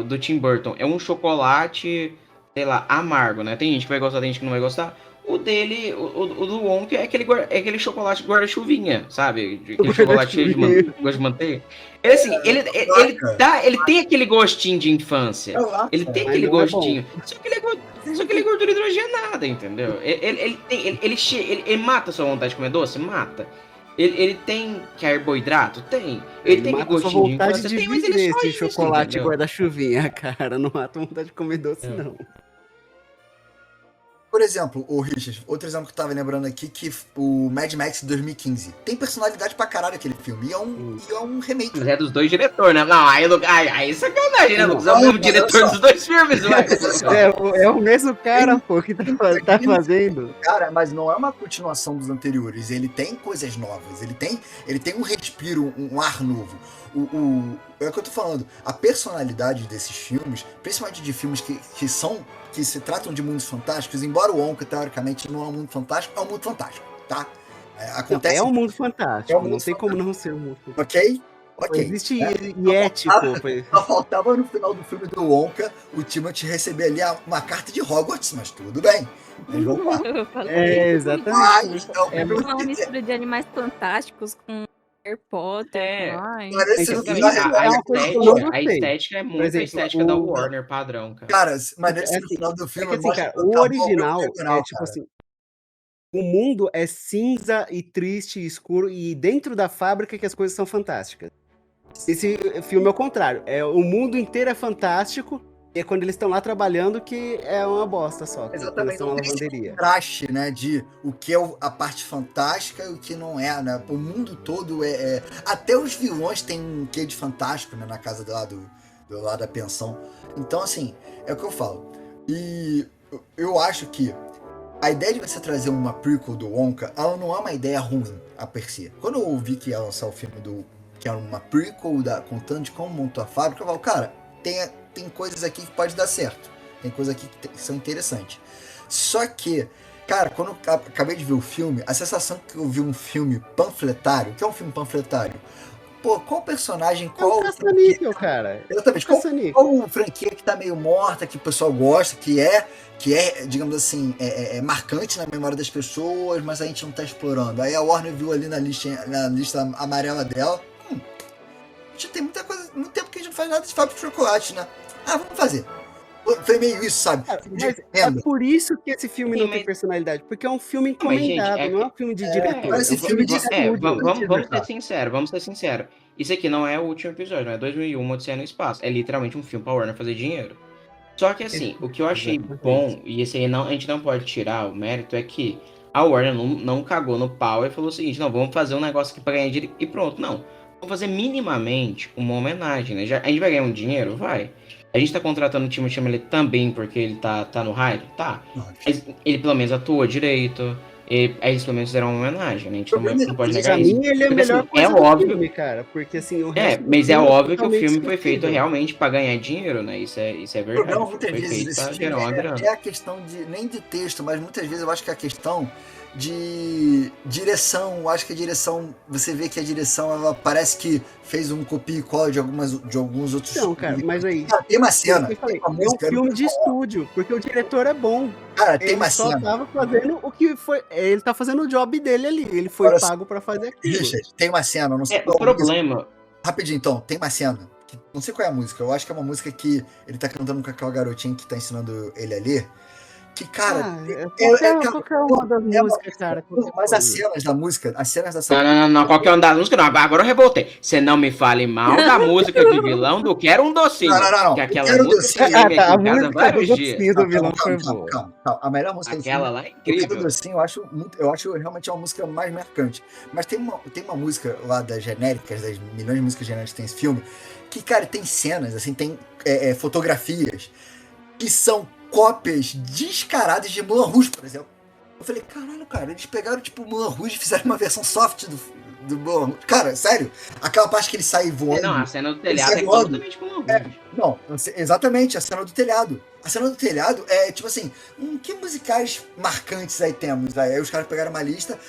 do Tim Burton é um chocolate, sei lá, amargo, né? Tem gente que vai gostar, tem gente que não vai gostar. O dele, o do Wonka é aquele chocolate guarda-chuvinha, sabe? Aquele chocolate cheio de manteiga. Ele, assim, ele tem aquele gostinho de infância. Ele tem aquele gostinho. Só que ele é gordura hidrogenada, entendeu? Ele mata a sua vontade de comer doce? Mata. Ele tem carboidrato? Tem. Ele tem gostinho de infância? Tem, mas ele só esse isso, chocolate entendeu? guarda-chuvinha, cara. Não mata a vontade de comer doce, não. Por exemplo, o Richard, outro exemplo que eu tava lembrando aqui, que o Mad Max de 2015. Tem personalidade pra caralho aquele filme. E é um remake. Mas é dos dois diretores, né? Não, aí sacanagem, né, Lucas? É o mesmo diretor dos dois filmes, ué. É o mesmo cara, pô, que tá fazendo. Cara, mas não é uma continuação dos anteriores. Ele tem coisas novas. Ele tem um respiro, um ar novo. É o que eu tô falando. A personalidade desses filmes, principalmente de filmes que se tratam de mundos fantásticos, embora o Wonka, teoricamente, não é um mundo fantástico, é um mundo fantástico, tá? Acontece... É um mundo fantástico, não tem como não ser um mundo fantástico. Ok? Existe Yeti, pô. Só faltava no final do filme do Wonka o Timothy receber ali uma carta de Hogwarts, mas tudo bem. Mas vamos lá. Exatamente. Uma mistura de animais fantásticos com Harry Potter. A estética é muito a estética da Warner padrão, cara. Cara, mas nesse final do filme... o original é tipo assim... O mundo é cinza e triste e escuro, e dentro da fábrica que as coisas são fantásticas. Esse filme é o contrário. O mundo inteiro é fantástico, e é quando eles estão lá trabalhando que é uma bosta só. Exatamente. Estão na lavanderia. Contraste, né, de o que é a parte fantástica e o que não é, né? O mundo todo até os vilões têm um quê de fantástico, né, na casa do lado da pensão. Então, assim, é o que eu falo. E eu acho que a ideia de você trazer uma prequel do Wonka, ela não é uma ideia ruim a per se. Quando eu ouvi que ia lançar o filme que era uma prequel contando de como montou a fábrica, eu falo, cara, tem coisas aqui que pode dar certo. Tem coisas aqui que são interessantes. Só que, cara, quando eu acabei de ver o filme, a sensação que eu vi um filme panfletário, o que é um filme panfletário? Pô, qual personagem, qual... caça-níquel, cara. Exatamente. Qual franquia que tá meio morta, que o pessoal gosta, que é, digamos assim, é marcante na memória das pessoas, mas a gente não tá explorando. Aí a Warner viu ali na lista amarela dela, a gente tem muita coisa, muito tempo que a gente não faz nada de fábrica de chocolate, né? Ah, vamos fazer. Foi meio isso, sabe? Mas é por isso que esse filme não tem personalidade, porque é um filme encomendado, não é um filme de diretor. Esse filme de Vamos ser sinceros. Isso aqui não é o último episódio, não é 2001, Odisseia no Espaço. É literalmente um filme pra Warner fazer dinheiro. Só que assim, o que eu achei bom, e esse aí a gente não pode tirar o mérito, é que a Warner não cagou no pau e falou o seguinte, não, vamos fazer um negócio aqui pra ganhar dinheiro e pronto. Não, vamos fazer minimamente uma homenagem, né? A gente vai ganhar um dinheiro? Vai. A gente tá contratando o Timothée Chalamet também porque ele tá no hype? Tá. Mas ele pelo menos atuou direito. Eles pelo menos fizeram uma homenagem, né? A gente não pode negar isso. Pra mim, ele é a melhor assim, coisa do óbvio, filme, cara. Porque assim, o resto mas é óbvio que o totalmente filme foi feito esquecido. realmente pra ganhar dinheiro, né? Isso é O verdade. problema muitas Foi vezes feito desse pra filme gerar uma grana. é a questão nem de texto, mas muitas vezes eu acho que é a questão de direção. Eu acho que a direção, você vê que a direção, ela parece que fez um copia e cola de alguns outros. Não, cara, mas aí. Cara, tem uma cena. Eu falei, tem uma é um música, filme de estúdio, porque o diretor é bom. Cara, tem Ele uma só cena. tava fazendo o que foi. Ele tá fazendo o job dele ali. Ele foi Olha pago pra fazer aquilo. Richard, tem uma cena, não sei O problema. Rapidinho, então, tem uma cena, que, não sei qual é a música, eu acho que é uma música que ele tá cantando com aquela garotinha que tá ensinando ele a ler, que, cara... Qualquer uma das músicas, cara. Mas as cenas da música, as cenas dessa... Não, qualquer um das músicas, não, agora eu revoltei. Você não me fale mal da música de vilão do Quero um Docinho. Não. Que aquela Quero música Docinho. que aqui em casa vários dias. do vilão foi Calma. boa. A melhor música Aquela lá é do Quero incrível. Docinho, eu acho realmente uma música mais marcante. Mas tem uma música lá das genéricas, das milhões de músicas genéricas que tem esse filme, que, cara, tem cenas, assim, tem fotografias que são cópias descaradas de Moulin Rouge, por exemplo. Eu falei, caralho, cara, eles pegaram, tipo, o Moulin Rouge e fizeram uma versão soft do Moulin Rouge. Cara, sério, aquela parte que ele sai voando... Não, a cena do telhado é completamente com Moulin Rouge. Não, exatamente, a cena do telhado. A cena do telhado é, tipo assim, que musicais marcantes aí temos? Aí os caras pegaram uma lista,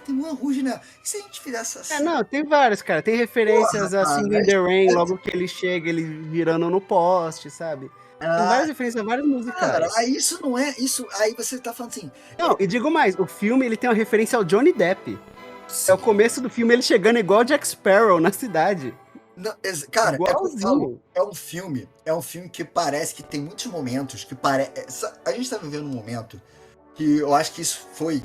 tem Moulin Rouge, né? E se a gente fizesse essa... Não, tem vários, cara. Tem referências a Singing in the Rain, logo que ele chega, ele virando no poste, sabe? Tem várias referências a vários musicais. Cara, aí isso não é... Aí você tá falando assim... Não, e digo mais, o filme ele tem uma referência ao Johnny Depp. É o começo do filme ele chegando igual Jack Sparrow na cidade. Não, cara, igualzinho. é um filme que parece que tem muitos momentos que parece... A gente tá vivendo um momento que eu acho que isso foi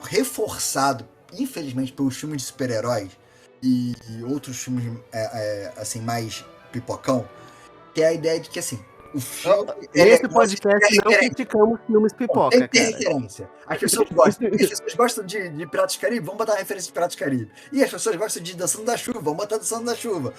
reforçado, infelizmente, pelos filmes de super-heróis e outros filmes assim, mais pipocão, que é a ideia de que, assim, o filme... Nesse podcast não criticamos filmes pipoca, tem cara. referência. As pessoas gostam de Piratas do Caribe, vamos botar referência de Piratas do Caribe. E as pessoas gostam de Dançando da Chuva, vamos botar Dançando da Chuva.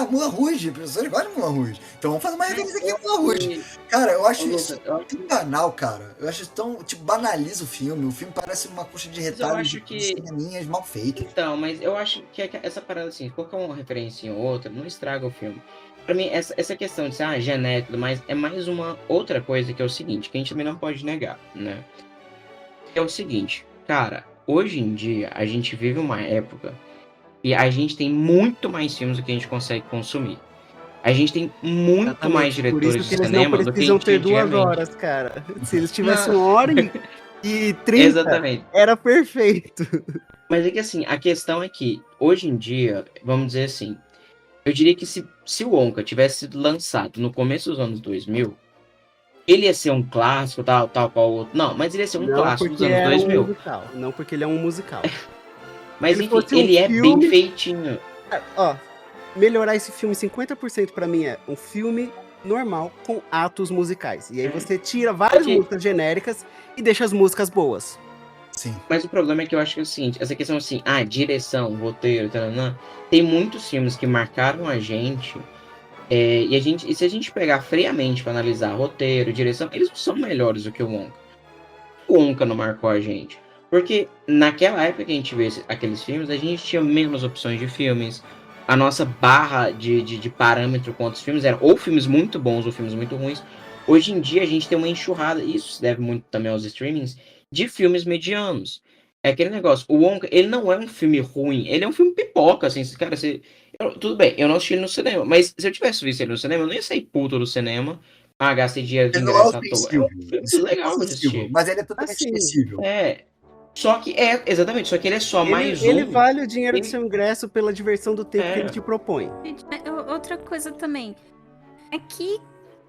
Moulin Rouge, as pessoas gostam de Moulin Rouge. Então vamos fazer uma referência aqui ao Moulin Rouge. Cara, eu acho isso tão banal, cara. Eu acho tão, tipo, banaliza o filme. O filme parece uma coxa de retalhos de cineminhas mal feitas. Então, mas eu acho que essa parada assim, colocar uma referência em outra, não estraga o filme. Pra mim, essa questão de ser genérico, mas é mais uma outra coisa que é o seguinte, que a gente também não pode negar, né? É o seguinte, cara, hoje em dia a gente vive uma época e a gente tem muito mais filmes do que a gente consegue consumir. A gente tem muito mais diretores de cinema do que a gente precisam ter 2 antigamente. horas, cara. Se eles tivessem 1 hora e 30, Exatamente. era perfeito. Mas é que assim, a questão é que, hoje em dia, vamos dizer assim, eu diria que se o Wonka tivesse sido lançado no começo dos anos 2000, ele ia ser um clássico, tal qual o outro. Não, mas ele ia ser um clássico dos anos 2000. Não, porque ele é um musical. Mas enfim, ele é bem feitinho. Ó, melhorar esse filme 50% pra mim é um filme normal com atos musicais. E aí você tira várias músicas genéricas e deixa as músicas boas. Sim. Mas o problema é que eu acho que é o seguinte, essa questão assim, direção, roteiro, tem muitos filmes que marcaram a gente, e se a gente pegar friamente para analisar roteiro, direção, eles não são melhores do que o Wonka. O Wonka não marcou a gente. Porque naquela época que a gente vê aqueles filmes, a gente tinha menos opções de filmes, a nossa barra de parâmetro com outros filmes era ou filmes muito bons ou filmes muito ruins. Hoje em dia a gente tem uma enxurrada, isso se deve muito também aos streamings, de filmes medianos. É aquele negócio, o Wonka, ele não é um filme ruim, ele é um filme pipoca, assim, cara, tudo bem, eu não assisti ele no cinema, mas se eu tivesse visto ele no cinema, eu não ia sair puto do cinema, gastei dinheiro de Ele não é ingresso à toa. É ofensivo. um filme Isso não é legal de ofensivo, assistir. mas ele é totalmente Assim, esquecível. Exatamente, só que ele é só mais Ele um. vale o dinheiro do Ele- seu ingresso pela diversão do tempo que ele te propõe. Gente, outra coisa também. É que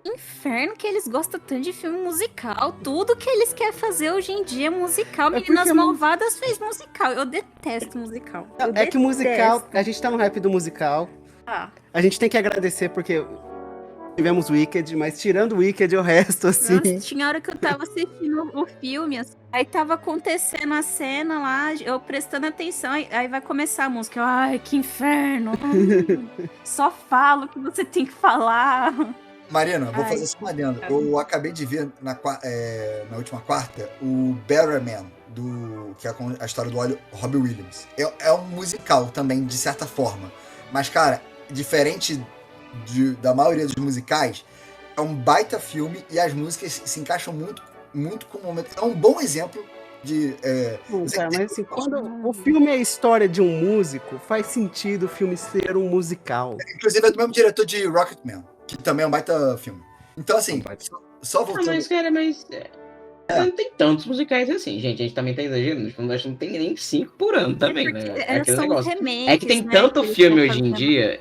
inferno que eles gostam tanto de filme musical. Tudo que eles querem fazer hoje em dia é musical. É Meninas porque Malvadas fez musical. Eu detesto musical. Eu É que o musical, detesto. a gente tá no hype do musical. Ah, A gente tem que agradecer porque tivemos Wicked, mas tirando Wicked, o resto, assim. nossa, tinha hora que eu tava assistindo o filme, assim, aí tava acontecendo a cena lá, eu prestando atenção, aí vai começar a música. Ai, que inferno. Só falo o que você tem que falar. Marina, vou Ai, fazer só uma adendo. cara. Eu acabei de ver na última quarta o Better Man, que é a história do Robbie Williams. É um musical também, de certa forma. Mas, cara, diferente da maioria dos musicais, é um baita filme e as músicas se encaixam muito, muito com o momento. É um bom exemplo de... Cara, mas assim, quando o filme é a história de um músico, faz sentido o filme ser um musical. Inclusive é do mesmo diretor de Rocketman, que também é um baita filme. Então, assim, só voltando... mas, cara, não tem tantos musicais assim, gente. A gente também tá exagerando. Tipo, nós não tem nem 5 por ano também, Porque né? É aquele são negócio. remakes, É que tem né, tanto que eles filme estão hoje em fazendo. dia.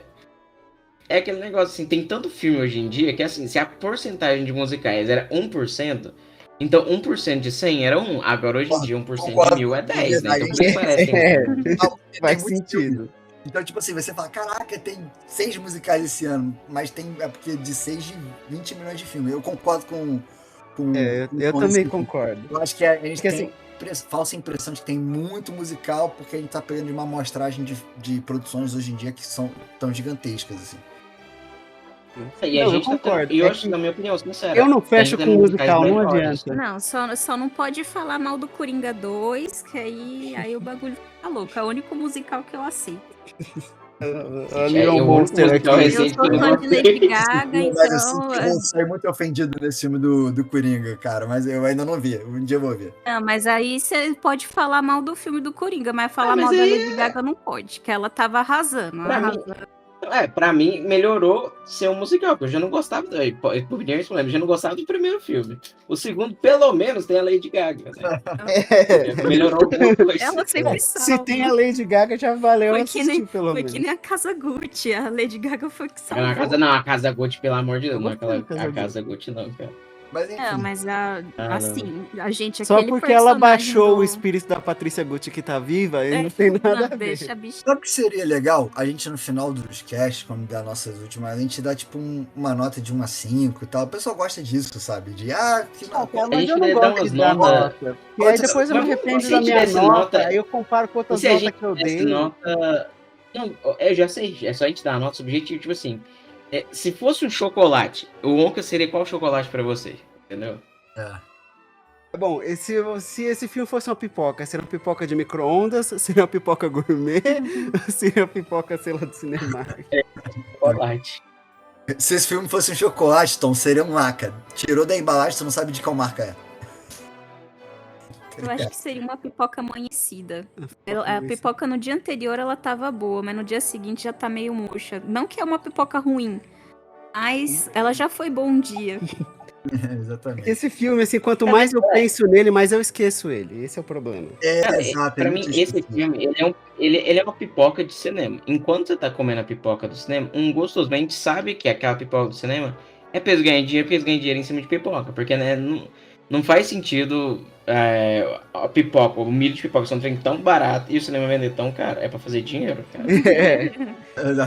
É aquele negócio assim, tem tanto filme hoje em dia que assim, se a porcentagem de musicais era 1%, então 1% de 100 era 1. Agora hoje em dia 1% de 1000 é 10, né? Então por isso parece que É, Tem faz muito filme. sentido. Então, tipo assim, você fala, caraca, tem 6 musicais esse ano, mas é porque de 6 de 20 milhões de filmes. Eu concordo com Eu com também esse- concordo. Eu acho que a gente Porque, tem falsa impressão de que tem muito musical, porque a gente tá pegando de uma amostragem de produções hoje em dia que são tão gigantescas, assim. E a Não, eu gente tá concordo. tendo, e eu É acho, que na minha opinião, sincera. eu não tá fecho tendo com musicais musical, não melhores. adianta. Não, só não pode falar mal do Coringa 2, que aí o bagulho fica louco. É o único musical que eu aceito. A Gente, Little o Monster único musical aqui. Eu recente sou que eu fã não de Lady Gaga, Mas eu sinto então. que eu vou sair muito ofendido nesse filme do Coringa, cara. Mas eu ainda não vi. Um dia eu vou ver. Não, mas aí você pode falar mal do filme do Coringa, mas falar mas mal da aí Lady Gaga não pode, que ela tava arrasando. Pra mim, pra mim, melhorou ser um musical, porque eu já não gostava, por James Bond, eu já não gostava do primeiro filme. O segundo, pelo menos, tem a Lady Gaga, né? Melhorou alguma coisa. Ela sempre Se salva. tem a Lady Gaga, já valeu Foi que assistir, nem- pelo Foi menos. que nem a Casa Gucci. A Lady Gaga foi que Não, salvou. a Casa Gucci, pelo amor de Deus, Eu não é gostei aquela, da Casa a Casa Gucci, não, cara. Mas enfim. Não, mas assim, a gente Só aquele porque ela personagem baixou do- o espírito da Patrícia Gucci que tá viva, ele não tem nada a ver. Deixa a bicha. Sabe o que seria legal? A gente no final dos casts, quando der nossas últimas, a gente dá tipo uma nota de 1 a 5 e tal. O pessoal gosta disso, sabe? De que Não, cara, A mas gente eu não deve dar gosto umas de dar notas. nota. E aí depois eu me Mas arrependo se da minha tivesse nota, nota- aí eu comparo com E outras se a notas gente que eu desse dei. nota. Não, eu já sei, é só a gente dar a nota subjetiva, tipo assim. Se fosse um chocolate, o Wonka seria qual chocolate pra você? Entendeu? Bom, se esse filme fosse uma pipoca, seria uma pipoca de micro-ondas, seria uma pipoca gourmet, seria uma pipoca, sei lá, do cinema. Chocolate. Se esse filme fosse um chocolate, Tom, seria um laca. Tirou da embalagem, você não sabe de qual marca é. Eu acho que seria uma pipoca amanhecida. A pipoca no dia anterior ela tava boa, mas no dia seguinte já tá meio murcha. Não que é uma pipoca ruim, mas ela já foi bom um dia. Exatamente. Esse filme, assim, quanto mais eu penso nele, mais eu esqueço ele. Esse é o problema. Cara, Exato. pra mim, esse filme, ele é uma pipoca de cinema. Enquanto você tá comendo a pipoca do cinema, gostosamente sabe que aquela pipoca do cinema é pra eles ganharem dinheiro, porque eles ganham dinheiro em cima de pipoca. Porque, né, não faz sentido a pipoca, o milho de pipoca ser um trem tão barato e o cinema vender tão caro. É pra fazer dinheiro, cara.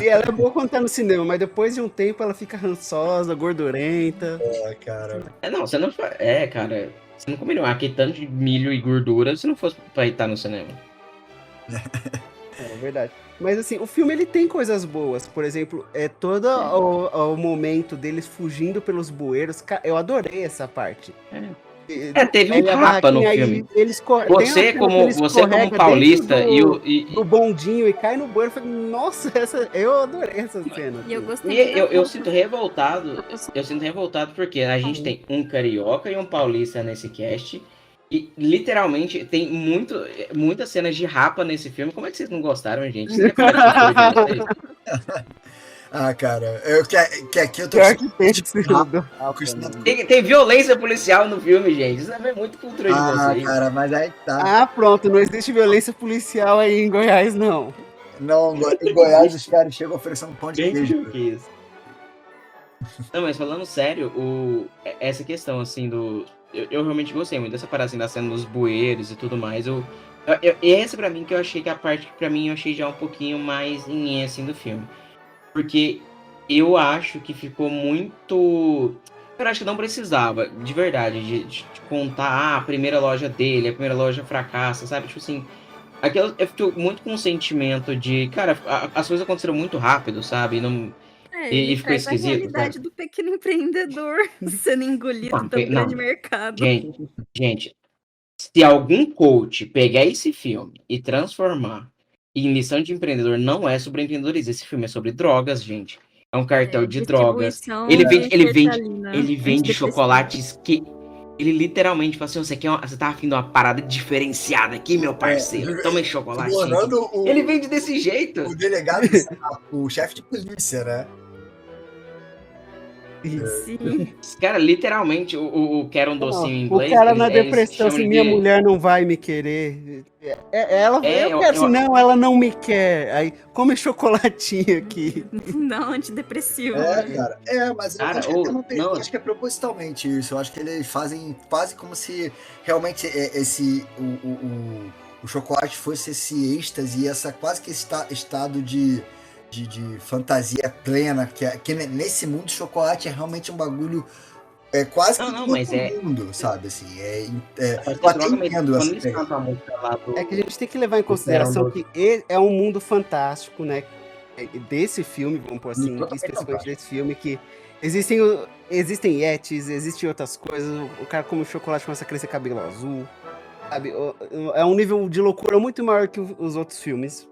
E ela é boa quando tá no cinema, mas depois de um tempo ela fica rançosa, gordurenta. Cara. Não, você não faz. Cara, você não comeria aquele tanto de milho e gordura se não fosse pra estar no cinema. É verdade. Mas assim, o filme ele tem coisas boas. Por exemplo, todo o momento deles fugindo pelos bueiros. Eu adorei essa parte. Teve um Aí a rapa no barraquinha, filme. aí eles tem uma Você cena que como, ele você como escorrega paulista dentro e do bondinho e cai no banheiro. Eu falei, nossa, eu adorei essa cena. E eu assim. gostei E da eu roupa. sinto revoltado. Eu sinto revoltado porque a gente tem um carioca e um paulista nesse cast. E literalmente tem muitas cenas de rapa nesse filme. Como é que vocês não gostaram, gente? Isso não é falta de cultura de vocês? Ah, cara, que aqui eu tô Pior que tem acostumado. Tem violência policial no filme, gente. Isso não é muito cultura de vocês. Cara, mas aí tá. Ah, pronto, não existe violência policial aí em Goiás, não. Não, em Goiás os caras chegam oferecendo pão de Bem queijo. que isso. Não, mas falando sério, essa questão, assim, eu realmente gostei muito dessa parada, assim, da cena dos bueiros e tudo mais. Essa, pra mim, que eu achei que a parte que, pra mim, eu achei já um pouquinho mais em assim, do filme. Porque eu acho que ficou muito... Eu acho que não precisava, de verdade, de contar a primeira loja dele, a primeira loja fracassa, sabe? Tipo assim, aquilo, eu fiquei muito com um sentimento de... Cara, as coisas aconteceram muito rápido, sabe? Não... Ele E ficou traz a esquisito, realidade sabe? do pequeno empreendedor sendo engolido pelo grande mercado. Gente, se algum coach pegar esse filme e transformar em lição de empreendedor, não é sobre empreendedorismo. Esse filme é sobre drogas, gente. É um cartel de drogas. Ele vende chocolates que... Ele literalmente fala assim, você tá afim de uma parada diferenciada aqui, meu parceiro? Toma esse chocolate. Ele vende desse jeito. O delegado, o chefe de polícia, né? Sim. Cara, literalmente, o quer um docinho em inglês... O cara na eles depressão, chamam assim, minha de- mulher não vai me querer. Eu quero, assim, não, ela não me quer. Aí, come chocolatinho aqui. Não, antidepressivo. Cara. Mas eu Cara, acho que eu acho que é propositalmente isso. Eu acho que eles fazem quase como se realmente o chocolate fosse esse êxtase e essa quase que estado de fantasia plena, que nesse mundo o chocolate é realmente um bagulho quase que todo mundo, sabe? Assim, eu até entendo essa pegada. É que a gente tem que levar em consideração que é um mundo fantástico, né? Desse filme, vamos pôr assim, especificamente desse filme, que existem yetis, existem outras coisas, o cara come chocolate, começa a crescer cabelo azul, sabe? É um nível de loucura muito maior que os outros filmes.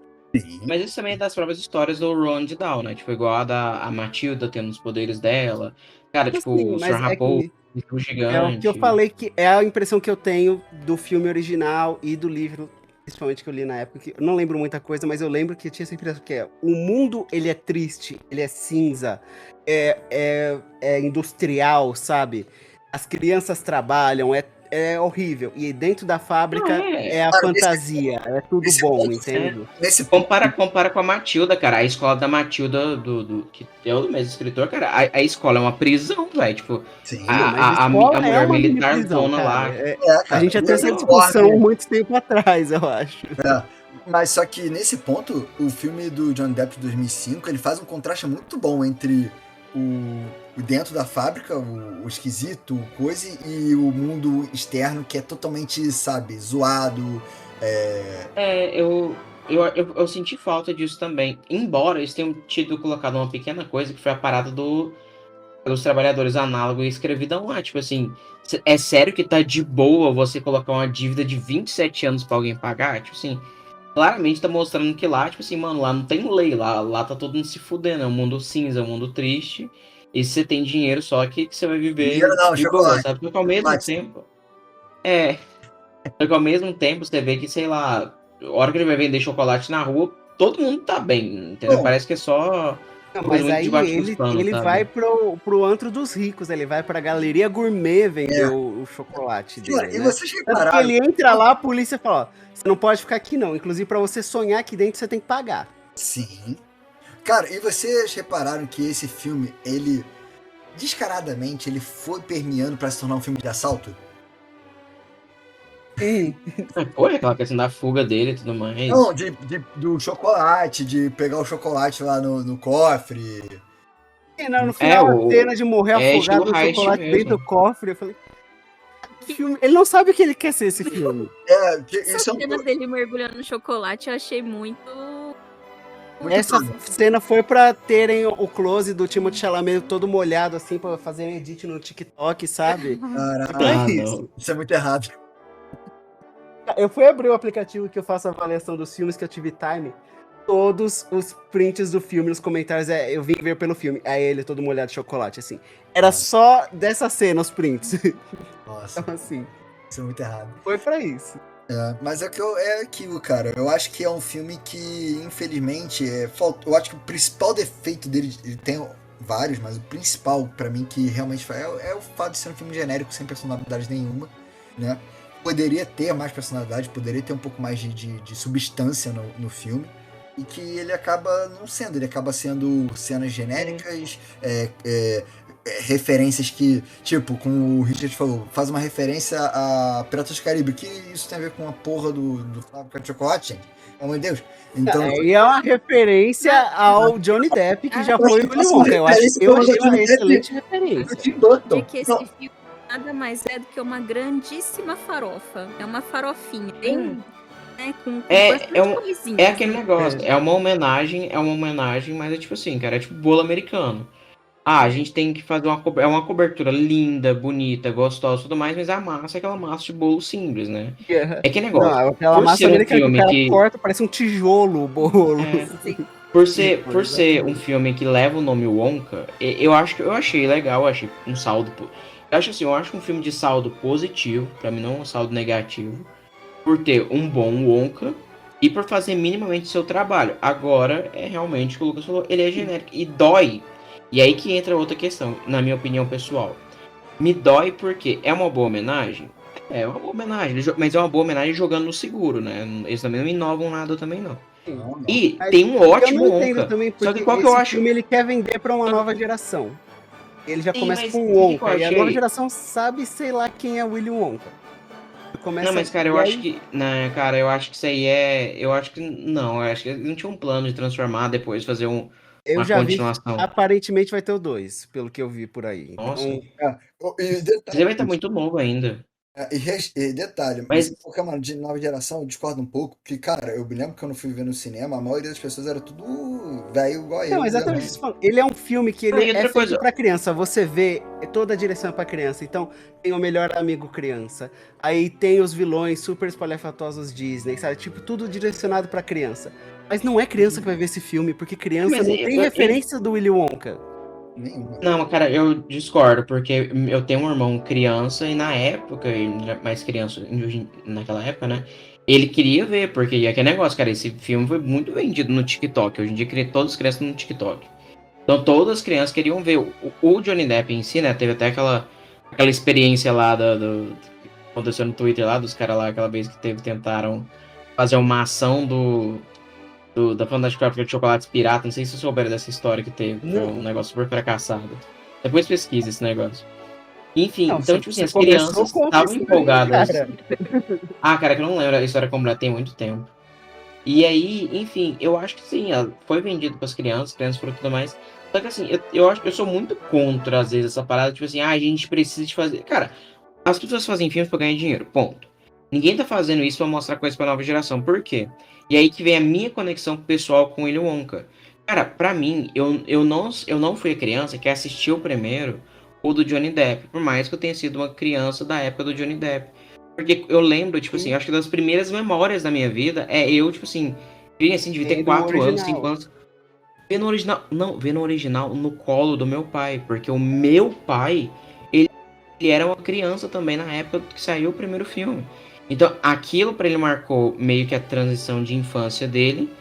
Mas isso também é das próprias histórias do Roald Dahl, né? Tipo, igual a Matilda tendo os poderes dela. Cara, tipo, Sim, o mas Sr. Raposo, o é gigante. o que eu falei, que é a impressão que eu tenho do filme original e do livro, principalmente que eu li na época, que eu não lembro muita coisa, mas eu lembro que eu tinha essa impressão que o mundo, ele é triste, ele é cinza, é industrial, sabe? As crianças trabalham, é horrível. E dentro da fábrica é a fantasia, é tudo bom, entende? Compara com a Matilda, cara. A escola da Matilda, que é o mesmo escritor, cara. A escola é uma prisão, velho. Tipo, a mulher militar zona lá. A gente já teve essa discussão muito tempo atrás, eu acho. Mas só que nesse ponto, o filme do Johnny Depp de 2005, ele faz um contraste muito bom entre o dentro da fábrica, o esquisito, o coisa, e o mundo externo que é totalmente, sabe, zoado. Eu senti falta disso também. Embora eles tenham colocado uma pequena coisa que foi a parada dos trabalhadores análogo e escravidão lá. Tipo assim, é sério que tá de boa você colocar uma dívida de 27 anos pra alguém pagar? Tipo assim, claramente tá mostrando que lá, tipo assim, mano, lá não tem lei, lá tá todo mundo se fudendo, é um mundo cinza, é um mundo triste, e se você tem dinheiro só que você vai viver de boa, sabe? Porque ao mesmo tempo... Só que ao mesmo tempo você vê que, sei lá, a hora que ele vai vender chocolate na rua, todo mundo tá bem, entendeu? Parece que é só... Não, mas aí ele vai pro antro dos ricos, ele vai pra galeria gourmet vender o chocolate dele. E né? vocês repararam? Ele entra lá, a polícia fala, ó, você não pode ficar aqui não, inclusive pra você sonhar aqui dentro você tem que pagar. Sim. Cara, e vocês repararam que esse filme, ele, descaradamente, ele foi permeando pra se tornar um filme de assalto? Pô, é aquela questão da fuga dele e tudo mais. Não, do chocolate, de pegar o chocolate lá no cofre. E no final, a cena de morrer afogado no chocolate dentro do cofre, eu falei... Filme, ele não sabe o que ele quer ser, esse filme. Essa cena dele mergulhando no chocolate eu achei muito Muito Essa foda. cena foi pra terem o close do Timothée Chalamet todo molhado, assim, pra fazer um edit no TikTok, sabe? Pra Caralho, isso. isso é muito errado. Eu fui abrir o aplicativo que eu faço a avaliação dos filmes que eu tive time. Todos os prints do filme nos comentários eu vim ver pelo filme. Aí ele todo molhado de chocolate, assim. Era só dessa cena os prints. Nossa, Então, assim, isso é muito errado. foi pra isso. Mas é aquilo, cara. Eu acho que é um filme que, infelizmente, eu acho que o principal defeito dele, ele tem vários, mas o principal, pra mim, que realmente é o fato de ser um filme genérico, sem personalidade nenhuma, né? Poderia ter mais personalidade, poderia ter um pouco mais de substância no filme, e que ele acaba não sendo. Ele acaba sendo cenas genéricas, referências que, tipo, como o Richard falou, faz uma referência a Piratas do Caribe, que isso tem a ver com a porra do Fábrica de Chocolate, gente. Pelo amor de Deus. Então, E é uma referência ao Johnny Depp, que já foi o Willy Nossa, Wonka. Eu achei referência uma ao Johnny excelente do referência. Tim Burton. De que esse filme nada mais é do que uma grandíssima farofa. É uma farofinha, bem, né, com bastante coisinhas. É aquele negócio, é uma homenagem, mas é tipo assim, cara, é tipo bolo americano. A gente tem que fazer uma cobertura linda, bonita, gostosa e tudo mais, mas a massa é aquela massa de bolo simples, né? É aquele negócio. Não, aquela por massa ser um americana que o filme cara que... corta, parece um tijolo o bolo. Por ser um filme que leva o nome Wonka, eu achei legal, eu achei um saldo... eu acho um filme de saldo positivo, pra mim não um saldo negativo, por ter um bom Wonka e por fazer minimamente seu trabalho. Agora, é realmente o que o Lucas falou, ele é genérico e dói. E aí que entra outra questão, na minha opinião pessoal. Me dói porque é uma boa homenagem? É uma boa homenagem, mas é uma boa homenagem jogando no seguro, né? Eles também não inovam nada também, não. E Mas tem um ótimo eu não entendo Wonka. também, porque Só que qual que eu esse acho... filme ele quer vender pra uma nova geração. Ele já Sim, começa mas com o o que que Wonka, eu e a achei? nova geração sabe, sei lá, quem é Willy Wonka. Começa, Não, mas cara, eu e acho aí- que... Né, cara, eu acho que isso aí é... Eu acho que não, eu acho que eles não tinham um plano de transformar depois, fazer Eu uma já vi, continuação. aparentemente vai ter o 2, pelo que eu vi por aí. Nossa, Então, E você detalhe, vai estar muito novo ainda. detalhe, Mas mas porque, mano, de nova geração eu discordo um pouco, porque, cara, eu me lembro que quando eu fui ver no cinema, a maioria das pessoas era tudo velho igual eu. não, exatamente isso. Ele é um filme que ele E outra é feito coisa- pra criança. Você vê toda a direção é pra criança. Então, tem o melhor amigo criança. Aí tem os vilões super espalhafatosos Disney, sabe? Tipo, tudo direcionado pra criança. Mas não é criança que vai ver esse filme, porque criança Mas não tem referência do Willy Wonka. Nenhuma. Não, cara, eu discordo, porque eu tenho um irmão criança e na época, ele era mais criança naquela época, né? Ele queria ver, porque é aquele negócio, cara, esse filme foi muito vendido no TikTok. Hoje em dia, todas as crianças no TikTok. Então, todas as crianças queriam ver. O Johnny Depp em si, né? Teve até aquela experiência lá que aconteceu no Twitter lá, dos caras lá, aquela vez que tentaram fazer uma ação da Fantástica Fábrica de Chocolates Pirata. Não sei se vocês souberam dessa história que teve. Foi um negócio super fracassado. Depois pesquisa esse negócio. Enfim, Não, então, você- tipo assim, você as começou crianças com estavam isso aí, empolgadas. cara. Cara, que eu não lembro a história completa, tem muito tempo. E aí, enfim, eu acho que sim, ela foi vendido para as crianças foram tudo mais. Só que assim, eu acho que eu sou muito contra, às vezes, essa parada, tipo assim, a gente precisa de fazer. Cara, as pessoas fazem filmes pra ganhar dinheiro, ponto. Ninguém tá fazendo isso pra mostrar coisas pra nova geração. Por quê? E aí que vem a minha conexão pessoal com o Willy Wonka. Cara, pra mim, eu não fui a criança que assistiu primeiro o do Johnny Depp, por mais que eu tenha sido uma criança da época do Johnny Depp. Porque eu lembro, tipo assim, acho que das primeiras memórias da minha vida é eu, tipo assim, assim, devia ter Vendo o 4 anos, original. 5 anos. Vendo o original, não, vendo o original no colo do meu pai, porque o meu pai, ele era uma criança também na época que saiu o primeiro filme. Então, aquilo pra ele marcou meio que a transição de infância dele.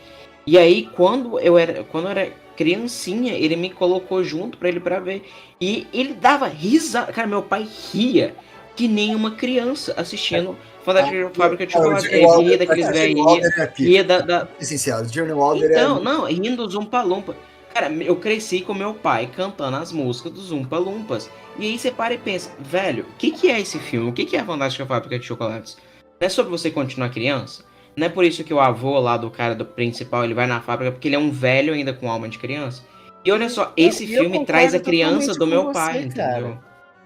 E aí, quando eu era criancinha, ele me colocou junto pra ele pra ver. E ele dava risada. Cara, meu pai ria que nem uma criança assistindo Fantástica Fábrica de Chocolate. Ele ria daqueles velhinhos, ria da... Essencial, Johnny Wilder Então, não, rindo dos Umpa Lumpa. Cara, eu cresci com meu pai cantando as músicas dos Umpa Lumpas. E aí você para e pensa, velho, o que é esse filme? O que é a Fantástica Fábrica de Chocolates? Não é sobre você continuar criança? Não é por isso que o avô lá do cara do principal, ele vai na fábrica, porque ele é um velho ainda com alma de criança? E olha só, esse E eu filme traz a concordo criança totalmente do com meu você, pai, cara. entendeu?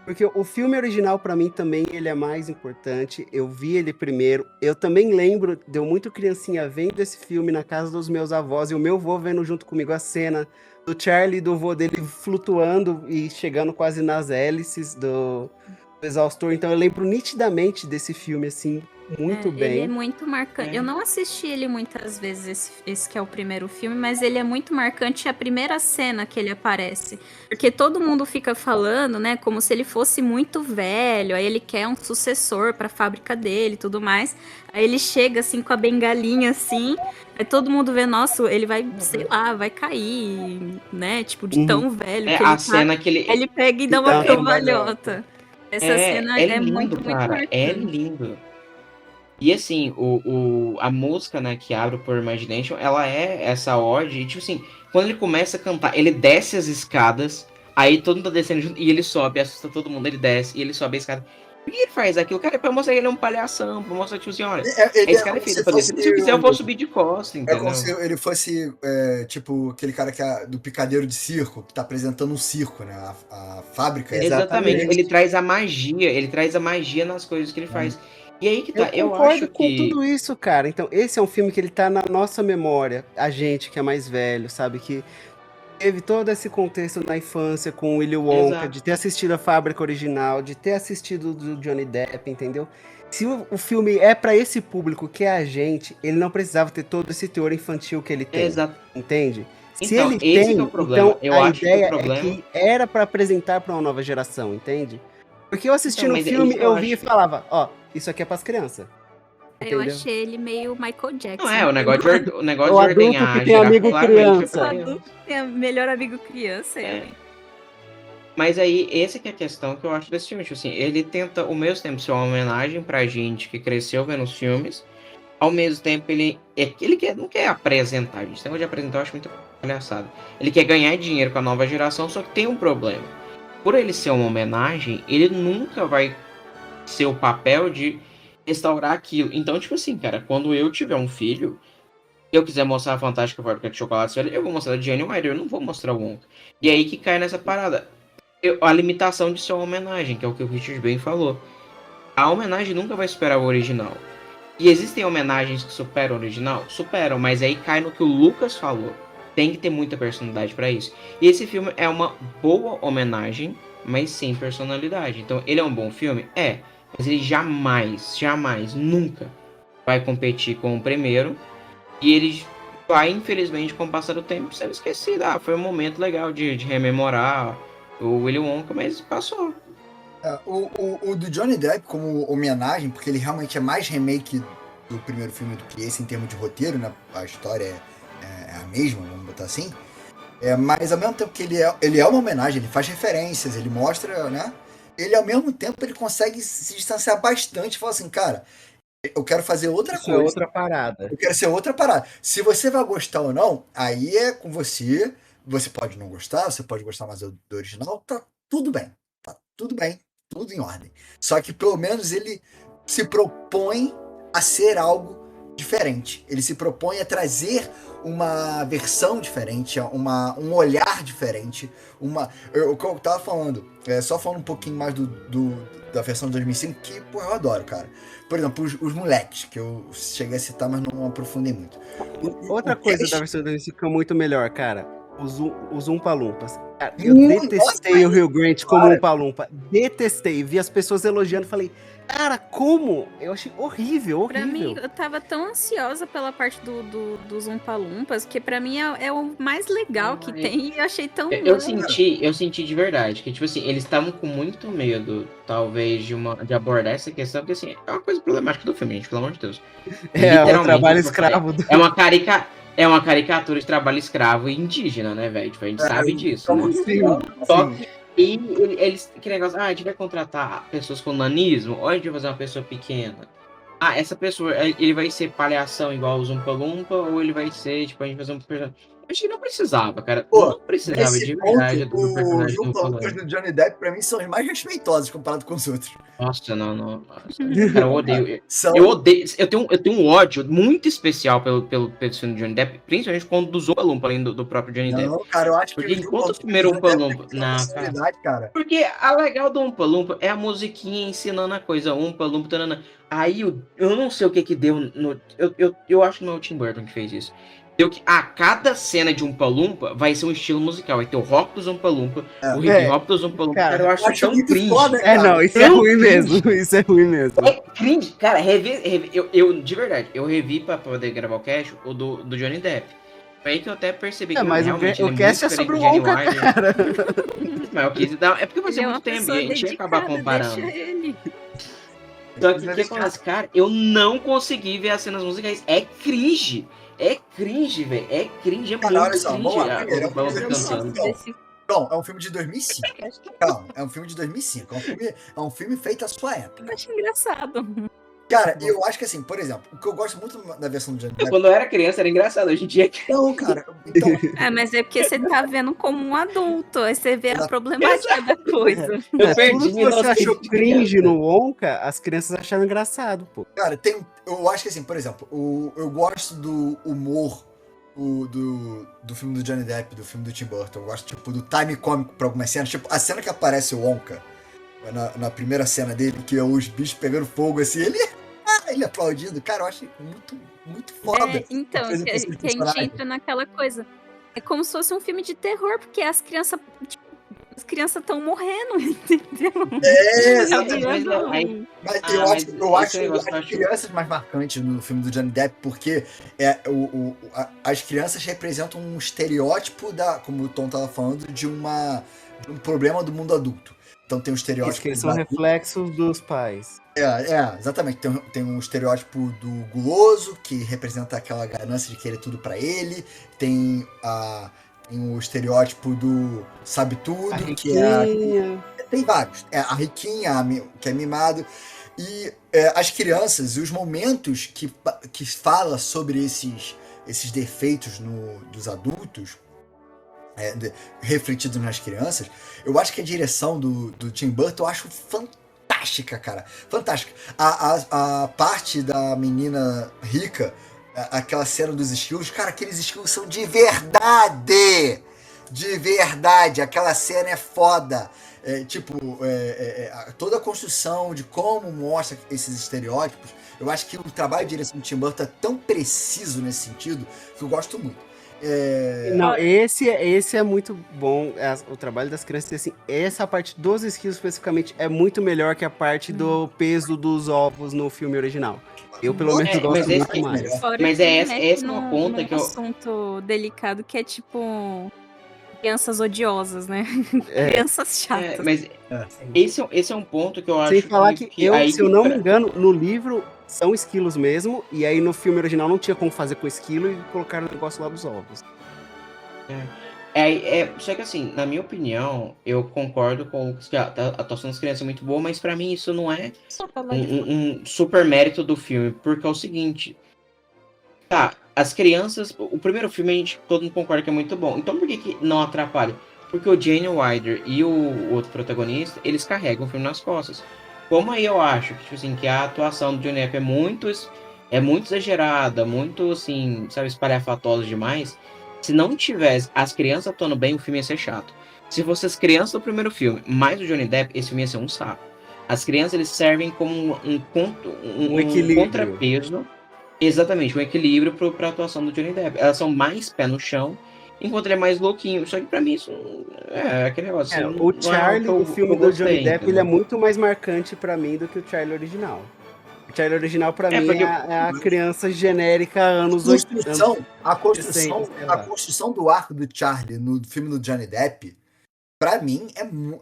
Porque o filme original, pra mim, também ele é mais importante. Eu vi ele primeiro. Eu também lembro, deu muito criancinha vendo esse filme na casa dos meus avós, e o meu vô vendo junto comigo a cena do Charlie e do vô dele flutuando e chegando quase nas hélices do exaustor. Então eu lembro nitidamente desse filme, assim, muito Ele é bem. muito marcante. Eu não assisti ele muitas vezes, esse que é o primeiro filme, mas ele é muito marcante a primeira cena que ele aparece. Porque todo mundo fica falando, né, como se ele fosse muito velho, aí ele quer um sucessor pra fábrica dele e tudo mais. Aí ele chega assim com a bengalinha assim, aí todo mundo vê, nossa, ele vai, sei lá, vai cair, né, tipo, de tão velho que ele A tá. cena que Aí ele pega e dá uma Dá uma cambalhota. Essa cena É é muito, lindo, muito cara. É marcante. lindo. E assim, a música, né, que abre por Imagination, ela é essa ode. E, tipo assim, quando ele começa a cantar, ele desce as escadas, aí todo mundo tá descendo junto, e ele sobe, assusta todo mundo, ele desce, e ele sobe a escada. Por que ele faz aquilo? Cara, é pra mostrar que ele é um palhação, pra mostrar, tipo assim, olha, Ele esse é cara é como feito se pra descer. fosse Se eu quiser, eu vou subir de costa, É como entendeu? se ele fosse, tipo, aquele cara que é do picadeiro de circo, que tá apresentando um circo, né? A fábrica. Exatamente, Exatamente. ele traz a magia nas coisas que ele faz. E aí que Eu tá, eu acho concordo com que. tudo isso, cara. Então, esse é um filme que ele tá na nossa memória. A gente que é mais velho, sabe? Que teve todo esse contexto na infância com o Willy Wonka, Exato. de ter assistido a fábrica original, de ter assistido do Johnny Depp, entendeu? Se o filme é pra esse público que é a gente, ele não precisava ter todo esse teor infantil que ele tem, Exato. entende? Se Então, ele esse que é o tem, problema. então Eu a acho que o ideia é problema. que era pra apresentar pra uma nova geração, entende? Porque eu assistindo o Mas é filme, isso que eu eu vi e acho. falava, ó, isso aqui é pras crianças. Eu Entendeu? achei ele meio Michael Jackson. Não é, o negócio o negócio O de adulto ordenhar que a tem girafa amigo claramente é pra criança. criança. É melhor amigo criança, É. ele. Mas aí, essa que é a questão que eu acho desse filme. Tipo assim, ele tenta, ao mesmo tempo, ser uma homenagem pra gente que cresceu vendo os filmes. Ao mesmo tempo, não quer apresentar, gente. Esse negócio de apresentar eu acho muito palhaçada. Ele quer ganhar dinheiro com a nova geração, só que tem um problema. Por ele ser uma homenagem, ele nunca vai ser o papel de restaurar aquilo. Então, tipo assim, cara, quando eu tiver um filho, eu quiser mostrar a Fantástica Fábrica de Chocolate, eu vou mostrar a Jane Wilder, eu não vou mostrar o Wonka. E aí que cai nessa parada. A limitação de ser uma homenagem, que é o que o Richard bem falou. A homenagem nunca vai superar o original. E existem homenagens que superam o original? Superam, mas aí cai no que o Lucas falou. Tem que ter muita personalidade pra isso. E esse filme é uma boa homenagem, mas sem personalidade. Então, ele é um bom filme? É. Mas ele jamais, nunca vai competir com o primeiro. E ele vai, infelizmente, com o passar do tempo, ser esquecido. Ah, foi um momento legal de rememorar o Willy Wonka, mas passou. O do Johnny Depp como homenagem, porque ele realmente é mais remake do primeiro filme do que esse em termos de roteiro, né? A história é a mesma, vamos botar assim. Mas ao mesmo tempo que ele é uma homenagem, ele faz referências, ele mostra, né? Ele ao mesmo tempo ele consegue se distanciar bastante e falar assim, cara, eu quero fazer outra Isso coisa. é outra parada. Eu quero ser outra parada. Se você vai gostar ou não, aí é com você. Você pode não gostar, você pode gostar mais do original, tá tudo bem. Tá tudo bem, tudo em ordem. Só que pelo menos ele se propõe a ser algo diferente. Ele se propõe a trazer uma versão diferente, um olhar diferente. O que eu tava falando, só falando um pouquinho mais da versão de 2005, que pô, eu adoro, cara. Por exemplo, os moleques, que eu cheguei a citar, mas não aprofundei muito. Outra coisa da versão 2005 é muito melhor, cara. Os Umpa-Lumpas. Cara, eu Nossa, detestei o Hugh Grant como Umpa-Lumpa. Detestei. Vi as pessoas elogiando e falei, cara, como? Eu achei horrível. Pra mim, eu tava tão ansiosa pela parte dos Umpa-Lumpas, que pra mim é o mais legal que tem, e eu achei tão Eu bom. senti de verdade que, tipo assim, eles estavam com muito medo, talvez, de abordar essa questão, porque, assim, é uma coisa problemática do filme, gente, pelo amor de Deus. O trabalho escravo. É uma caricatura de trabalho escravo e indígena, né, velho? Tipo, a gente sabe disso, né? Sim. E eles, que negócio, a gente vai contratar pessoas com nanismo, ou a gente vai fazer uma pessoa pequena? Essa pessoa, ele vai ser palhação igual os Umpa Lumpa, ou ele vai ser, tipo, a gente vai fazer um personagem. Acho que não precisava, cara. Pô, Não precisava nesse de verdade ponto, do personagem os do Oompa Loompas Palumpa. do Johnny Depp, pra mim, são os mais respeitosos comparado com os outros. Nossa, não. Nossa. Cara, eu odeio. São... Eu odeio. Eu tenho um ódio muito especial pelo filme do Johnny Depp, principalmente quando dos Oompa Loompa, além do próprio Johnny Depp. Não, cara, eu acho Porque que enquanto o primeiro Oompa Loompa. tem uma Não, cara. personalidade, cara. Porque a legal do Oompa Loompa é a musiquinha ensinando a coisa. Oompa Loompa, tanana. Aí eu não sei o que deu no. Eu acho que não é o Tim Burton que fez isso. Deu que a cada cena de Oompa Loompa vai ser um estilo musical. Vai ter o rock dos Oompa Loompa, o hip hop dos Oompa Loompa. Cara, eu acho tão muito cringe. foda, É, não, isso é Tão ruim cringe. mesmo. Isso é ruim mesmo. É cringe. Cara, eu de verdade, eu revi pra poder gravar o cast o do Johnny Depp. Foi aí que eu até percebi que Mas realmente o ele cast é muito sobre o diferente do Wonka, Johnny Wilder. cara. Mas eu quis dar. É porque vai ser Ele é uma muito tempo e pessoa a gente ia acabar dedicada, comparando. deixa ele. Só que o que acontece, cara, eu não consegui ver as cenas musicais. É cringe, velho. É cringe, é Cara, muito olha só, cringe. vamos lá, primeiro, O Balão eu não cantando. sei. Desse Não, é um filme de 2005. Calma, é um filme de 2005. É um filme feito à sua época. eu acho engraçado. Cara, eu acho que assim, por exemplo, o que eu gosto muito da versão do Johnny Depp... Quando eu era criança era engraçado, hoje em dia. Não, cara, então... É, mas é porque você tá vendo como um adulto, aí você vê a problemática da coisa. Eu perdi Tudo que minha você achou noção. cringe no Wonka, as crianças acharam engraçado, pô. Cara, eu acho que assim, por exemplo, eu gosto do humor do filme do Johnny Depp, do filme do Tim Burton. Eu gosto, tipo, do time cômico pra algumas cenas. Tipo, a cena que aparece o Wonka, na primeira cena dele, que é os bichos pegando fogo, assim, ele aplaudindo. Cara, eu acho muito foda. Então, A apresentação que do a gente personagem. entra naquela coisa. É como se fosse um filme de terror, porque as crianças estão morrendo, entendeu? Exatamente. Mas eu acho as crianças mais marcantes no filme do Johnny Depp, porque as crianças representam um estereótipo como o Tom tava falando, de um problema do mundo adulto. Então tem um estereótipo. Isso, que eles são reflexos dos pais. Exatamente. Tem um estereótipo do guloso, que representa aquela ganância de querer tudo pra ele. Tem o estereótipo do sabe tudo, que tem vários. A riquinha, que é mimado. E as crianças, e os momentos que fala sobre esses defeitos dos adultos, refletidos nas crianças, eu acho que a direção do Tim Burton eu acho fantástica, cara. Fantástica. A parte da menina rica, aquela cena dos esquilos, cara, aqueles esquilos são de verdade! De verdade! Aquela cena é foda. Toda a construção de como mostra esses estereótipos, eu acho que o trabalho de direção do Tim Burton é tão preciso nesse sentido que eu gosto muito. Não, esse é muito bom, o trabalho das crianças, assim, essa parte dos esquilos especificamente é muito melhor que a parte do peso dos ovos no filme original. Eu, pelo menos, gosto muito mais. Mas essa é uma conta que eu... assunto delicado que é tipo... crianças odiosas, né? Crianças chatas. Mas esse é um ponto que eu acho... Sem falar que se eu não me engano, no livro são esquilos mesmo, e aí no filme original não tinha como fazer com esquilo e colocaram o negócio lá dos ovos. Só que assim, na minha opinião, eu concordo com que a atuação das crianças é muito boa, mas pra mim isso não é um super mérito do filme, porque é o seguinte... Tá, as crianças... O primeiro filme todo mundo concorda que é muito bom, então por que não atrapalha? Porque o Gene Wilder e o outro protagonista, eles carregam o filme nas costas. Como aí eu acho que, tipo assim, que a atuação do Johnny Depp é muito exagerada, muito, assim, sabe, espalhafatosa demais. Se não tivesse as crianças atuando bem, o filme ia ser chato. Se fosse as crianças do primeiro filme, mais o Johnny Depp, esse filme ia ser um saco. As crianças, eles servem como um equilíbrio. Contrapeso. Exatamente, um equilíbrio pra atuação do Johnny Depp. Elas são mais pé no chão, enquanto ele é mais louquinho. Só que pra mim isso é aquele negócio. O Charlie, o filme do Johnny Depp, ele é muito mais marcante pra mim do que o Charlie original. O Charlie original, pra mim, é a criança genérica anos 80. A construção do arco do Charlie no filme do Johnny Depp, pra mim,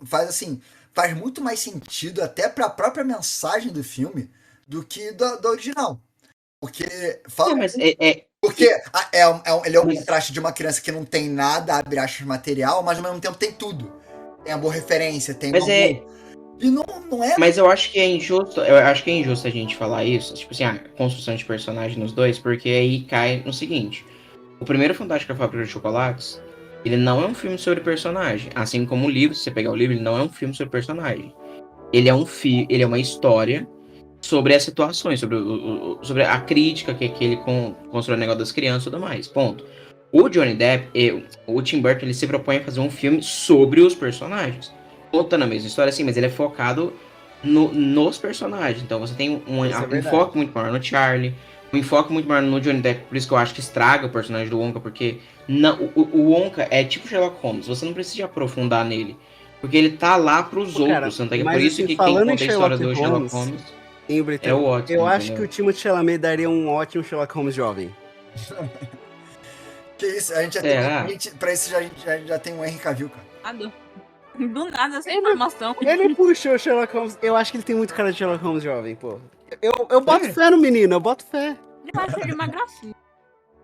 faz muito mais sentido até pra própria mensagem do filme do que do original. Porque ele é um contraste de uma criança que não tem nada, abre aspas, material, mas ao mesmo tempo tem tudo. Tem a boa referência, tem E não é. Mas eu acho que é injusto. Eu acho que é injusto a gente falar isso. Tipo assim, a construção de personagem nos dois, porque aí cai no seguinte. o primeiro Fantástica Fábrica de Chocolates, ele não é um filme sobre personagem. Assim como o livro, se você pegar o livro, ele não é um filme sobre personagem. Ele é uma história sobre as situações, sobre a crítica que ele constrói o negócio das crianças e tudo mais. Ponto. O Johnny Depp, o Tim Burton, ele se propõe a fazer um filme sobre os personagens. Contando a mesma história, sim, mas ele é focado nos personagens. Então você tem um enfoque muito maior no Charlie, um enfoque muito maior no Johnny Depp, por isso que eu acho que estraga o personagem do Wonka, porque o Wonka é tipo Sherlock Holmes, você não precisa aprofundar nele, porque ele tá lá pros outros, tanto é por isso que quem conta a história do Sherlock Holmes é o Watson. Eu acho que o Timothée Chalamet daria um ótimo Sherlock Holmes jovem. Que isso, a gente já tem. Pra isso a gente já tem um Henry Cavill, cara. Do nada essa informação. Ele puxou o Sherlock Holmes. Eu acho que ele tem muito cara de Sherlock Holmes jovem, pô. Eu boto fé no menino, eu boto fé. Eu acho ele uma gracinha.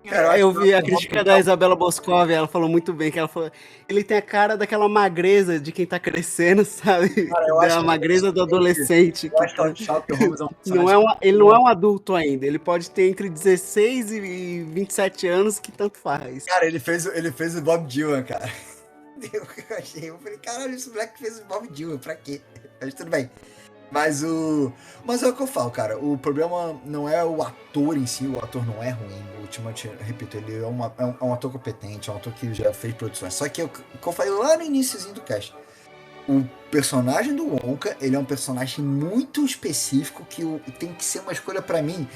Cara, eu vi a crítica da Isabela Boscov, ela falou muito bem, que ela falou, ele tem a cara daquela magreza de quem tá crescendo, sabe? Cara, a magreza do adolescente. Eu acho que o Sherlock Holmes é ele não é um adulto ainda, ele pode ter entre 16 e 27 anos, que tanto faz. Cara, ele fez o Bob Dylan, cara. Eu falei, caralho, esse moleque fez o Bob Dylan, pra quê? Mas tudo bem. Mas é o que eu falo, cara. O problema não é o ator em si, o ator não é ruim. O Timothée, repito, ele é um ator competente, é um ator que já fez produções. Só que o que eu falei lá no iniciozinho do cast, o personagem do Wonka, ele é um personagem muito específico que tem que ser uma escolha pra mim,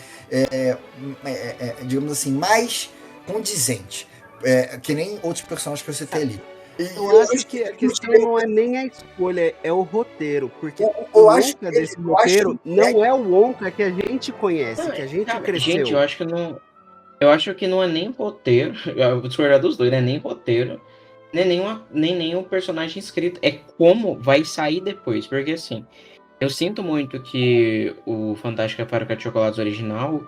digamos assim, mais condizente. Que nem outros personagens que eu citei ali. Eu acho que a questão não é nem a escolha, é o roteiro. Porque o Wonka desse roteiro não é o Wonka que a gente conhece, que a gente cresceu. Gente, eu acho que não é nem roteiro, eu vou discordar dos dois, não é nem roteiro, nem o personagem escrito, é como vai sair depois. Porque assim, eu sinto muito que o Fantástica Fábrica de Chocolates original,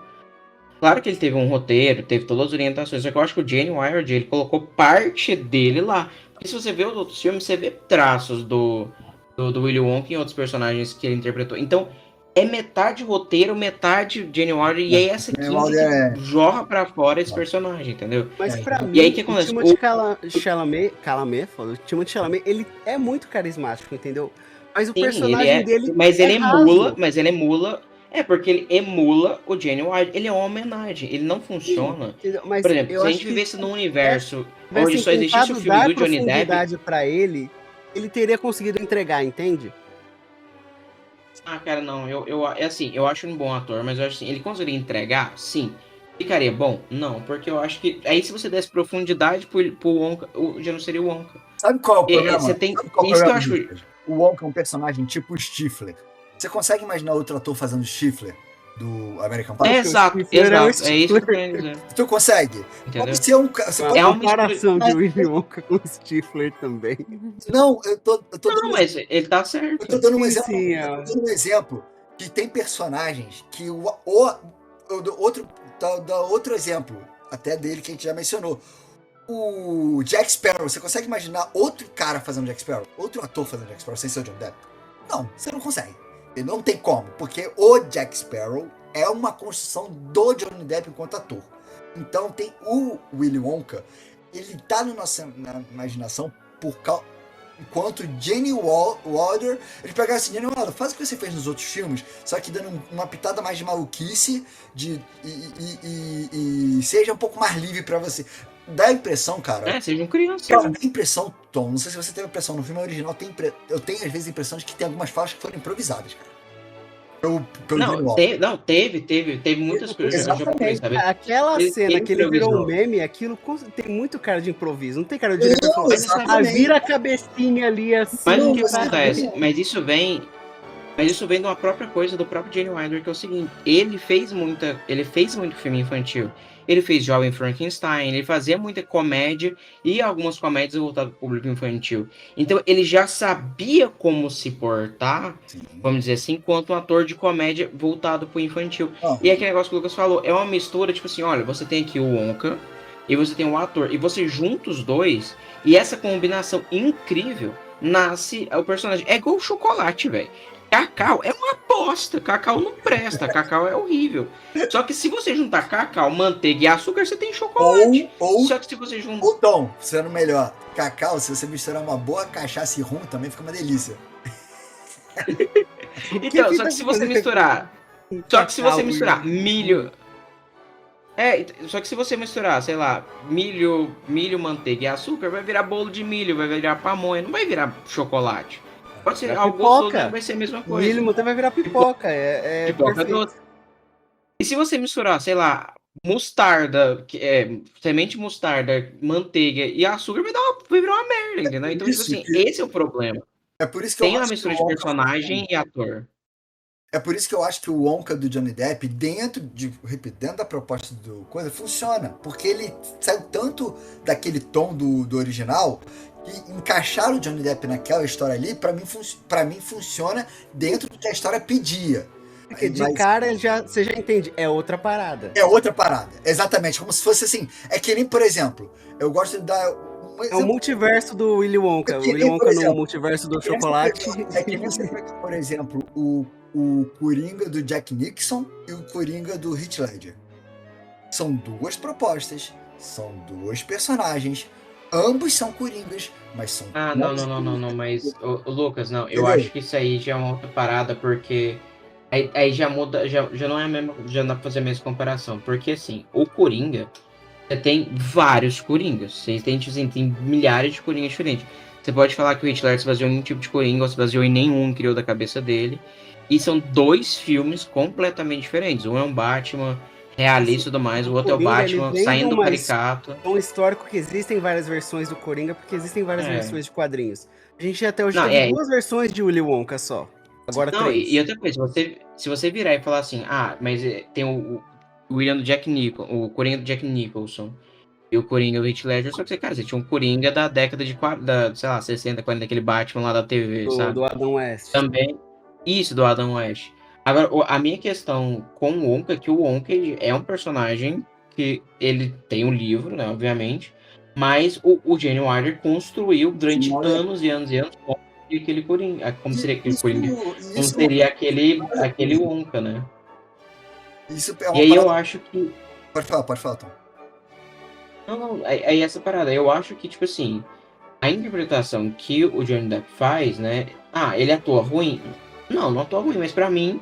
claro que ele teve um roteiro, teve todas as orientações, só que eu acho que o Gene Wilder, ele colocou parte dele lá. Porque se você vê os outros filmes, você vê traços do Willy Wonka em outros personagens que ele interpretou. Então, é metade roteiro, metade Gene Wilder, e é essa química que jorra pra fora esse personagem, entendeu? Mas pra mim, e aí, que acontece? O Timothée Chalamet, ele é muito carismático, entendeu? Mas o personagem dele Mas ele emula... porque ele emula o Gene Wilder. Ele é uma homenagem. Ele não funciona. Mas por exemplo, se a gente vivesse num universo onde só existisse o filme do Johnny Depp... pra ele teria conseguido entregar, entende? Cara, não. Eu acho um bom ator, mas eu acho assim, ele conseguiria entregar? Sim. Ficaria bom? Não, porque eu acho que... Aí se você desse profundidade pro Wonka, já não seria o Wonka. Sabe qual é o problema? Você tem... Isso que eu acho... O Wonka é um personagem tipo Stifler. Você consegue imaginar outro ator fazendo Stifler do American Pie? Exato. É isso que eu quero dizer. Tu consegue? Entendeu? Pode ser um... É uma comparação de Willy Wonka com Stifler também. Não, eu tô Não, mas ele tá certo. Eu tô dando um exemplo. Sim, eu tô dando um exemplo que tem personagens que outro exemplo, até dele que a gente já mencionou. O Jack Sparrow, você consegue imaginar outro cara fazendo Jack Sparrow? Outro ator fazendo Jack Sparrow sem ser o Johnny Depp? Não, você não consegue. E não tem como, porque o Jack Sparrow é uma construção do Johnny Depp enquanto ator. Então tem o Willy Wonka, ele tá na nossa imaginação enquanto Gene Wilder, ele pega assim, Gene Wilder, faz o que você fez nos outros filmes, só que dando uma pitada mais de maluquice e seja um pouco mais livre pra você. Dá a impressão, cara. Seja um criança. Cara, dá a impressão, Tom, não sei se você teve a impressão, no filme original eu tenho às vezes a impressão de que tem algumas falas que foram improvisadas, cara. Teve muitas coisas. Exatamente. Aquela cena que ele virou um meme, aquilo tem muito cara de improviso. Não tem cara de diretor falando, vira a cabecinha ali assim. Mas o que acontece? Mas isso vem de uma própria coisa do próprio Gene Wilder, que é o seguinte, ele fez muito filme infantil. Ele fez Jovem Frankenstein, ele fazia muita comédia e algumas comédias voltadas para o público infantil. Então ele já sabia como se portar, vamos dizer assim, enquanto um ator de comédia voltado para o infantil. E é aquele negócio que o Lucas falou, é uma mistura, tipo assim, olha, você tem aqui o Wonka e você tem o ator, e você junta os dois, e essa combinação incrível nasce o personagem. É igual o chocolate, velho. Cacau é uma bosta. Cacau não presta. Cacau é horrível. Só que se você juntar cacau, manteiga e açúcar, você tem chocolate. Só que se você juntar... Ou Tom, sendo melhor, cacau, se você misturar uma boa cachaça e rum, também fica uma delícia. Então, só que se você misturar... Só que se você misturar milho... só que se você misturar, sei lá, milho, manteiga e açúcar, vai virar bolo de milho, vai virar pamonha, não vai virar chocolate. Pode ser algo gostoso, mas vai ser a mesma coisa. Milho manteiga vai virar pipoca, Pipoca doce. E se você misturar, sei lá, mostarda, semente de mostarda, manteiga e açúcar, vai virar uma merda, entendeu? Então, tipo assim, esse é o problema. É por isso que tem uma mistura de personagem e ator. É por isso que eu acho que o Wonka do Johnny Depp, dentro da proposta do coisa, funciona. Porque ele saiu tanto daquele tom do original que encaixar o Johnny Depp naquela história ali, pra mim funciona dentro do que a história pedia. Porque de cara você já entende, é outra parada. É outra parada, exatamente. Como se fosse assim. É que nem, por exemplo, eu gosto de dar... É o multiverso do Willy Wonka. O Willy Wonka no multiverso do chocolate. É que nem você pega, por exemplo, o Coringa do Jack Nixon e o Coringa do Heath Ledger. São duas propostas, são dois personagens, ambos são Coringas, mas são... Não, mas, Lucas, não, eu acho que isso aí já é uma outra parada, porque aí já muda, já não é a mesma, já não dá pra fazer a mesma comparação, porque assim, o Coringa, você tem vários Coringas, você tem milhares de Coringas diferentes. Você pode falar que o Heath Ledger se baseou em um tipo de Coringa, ou se baseou em nenhum, criou da cabeça dele. E são dois filmes completamente diferentes. Um é um Batman realista e tudo mais, o outro é o Batman saindo do caricato. É um histórico que existem várias versões do Coringa, porque existem várias versões de quadrinhos. A gente até hoje tem duas versões de Willy Wonka só. Agora três. E outra coisa, se você virar e falar assim, mas tem o William do Jack Nicholson, o Coringa do Jack Nicholson e o Coringa do Heath Ledger, só que você tinha um Coringa da década de, sei lá, 60, 40, daquele Batman lá da TV, sabe? Do Adam West. Também. Isso, do Adam West. Agora, a minha questão com o Wonka é que o Wonka é um personagem que ele tem um livro, né, obviamente, mas o Gene Wilder construiu durante anos e anos e anos como aquele Coringa, como seria aquele Coringa, como seria aquele Wonka, né? Isso e aí eu acho que... Pode falar, Tom. Não, é essa parada. Eu acho que, tipo assim, a interpretação que o Johnny Depp faz, né, ele atua ruim? Não atua ruim, mas pra mim,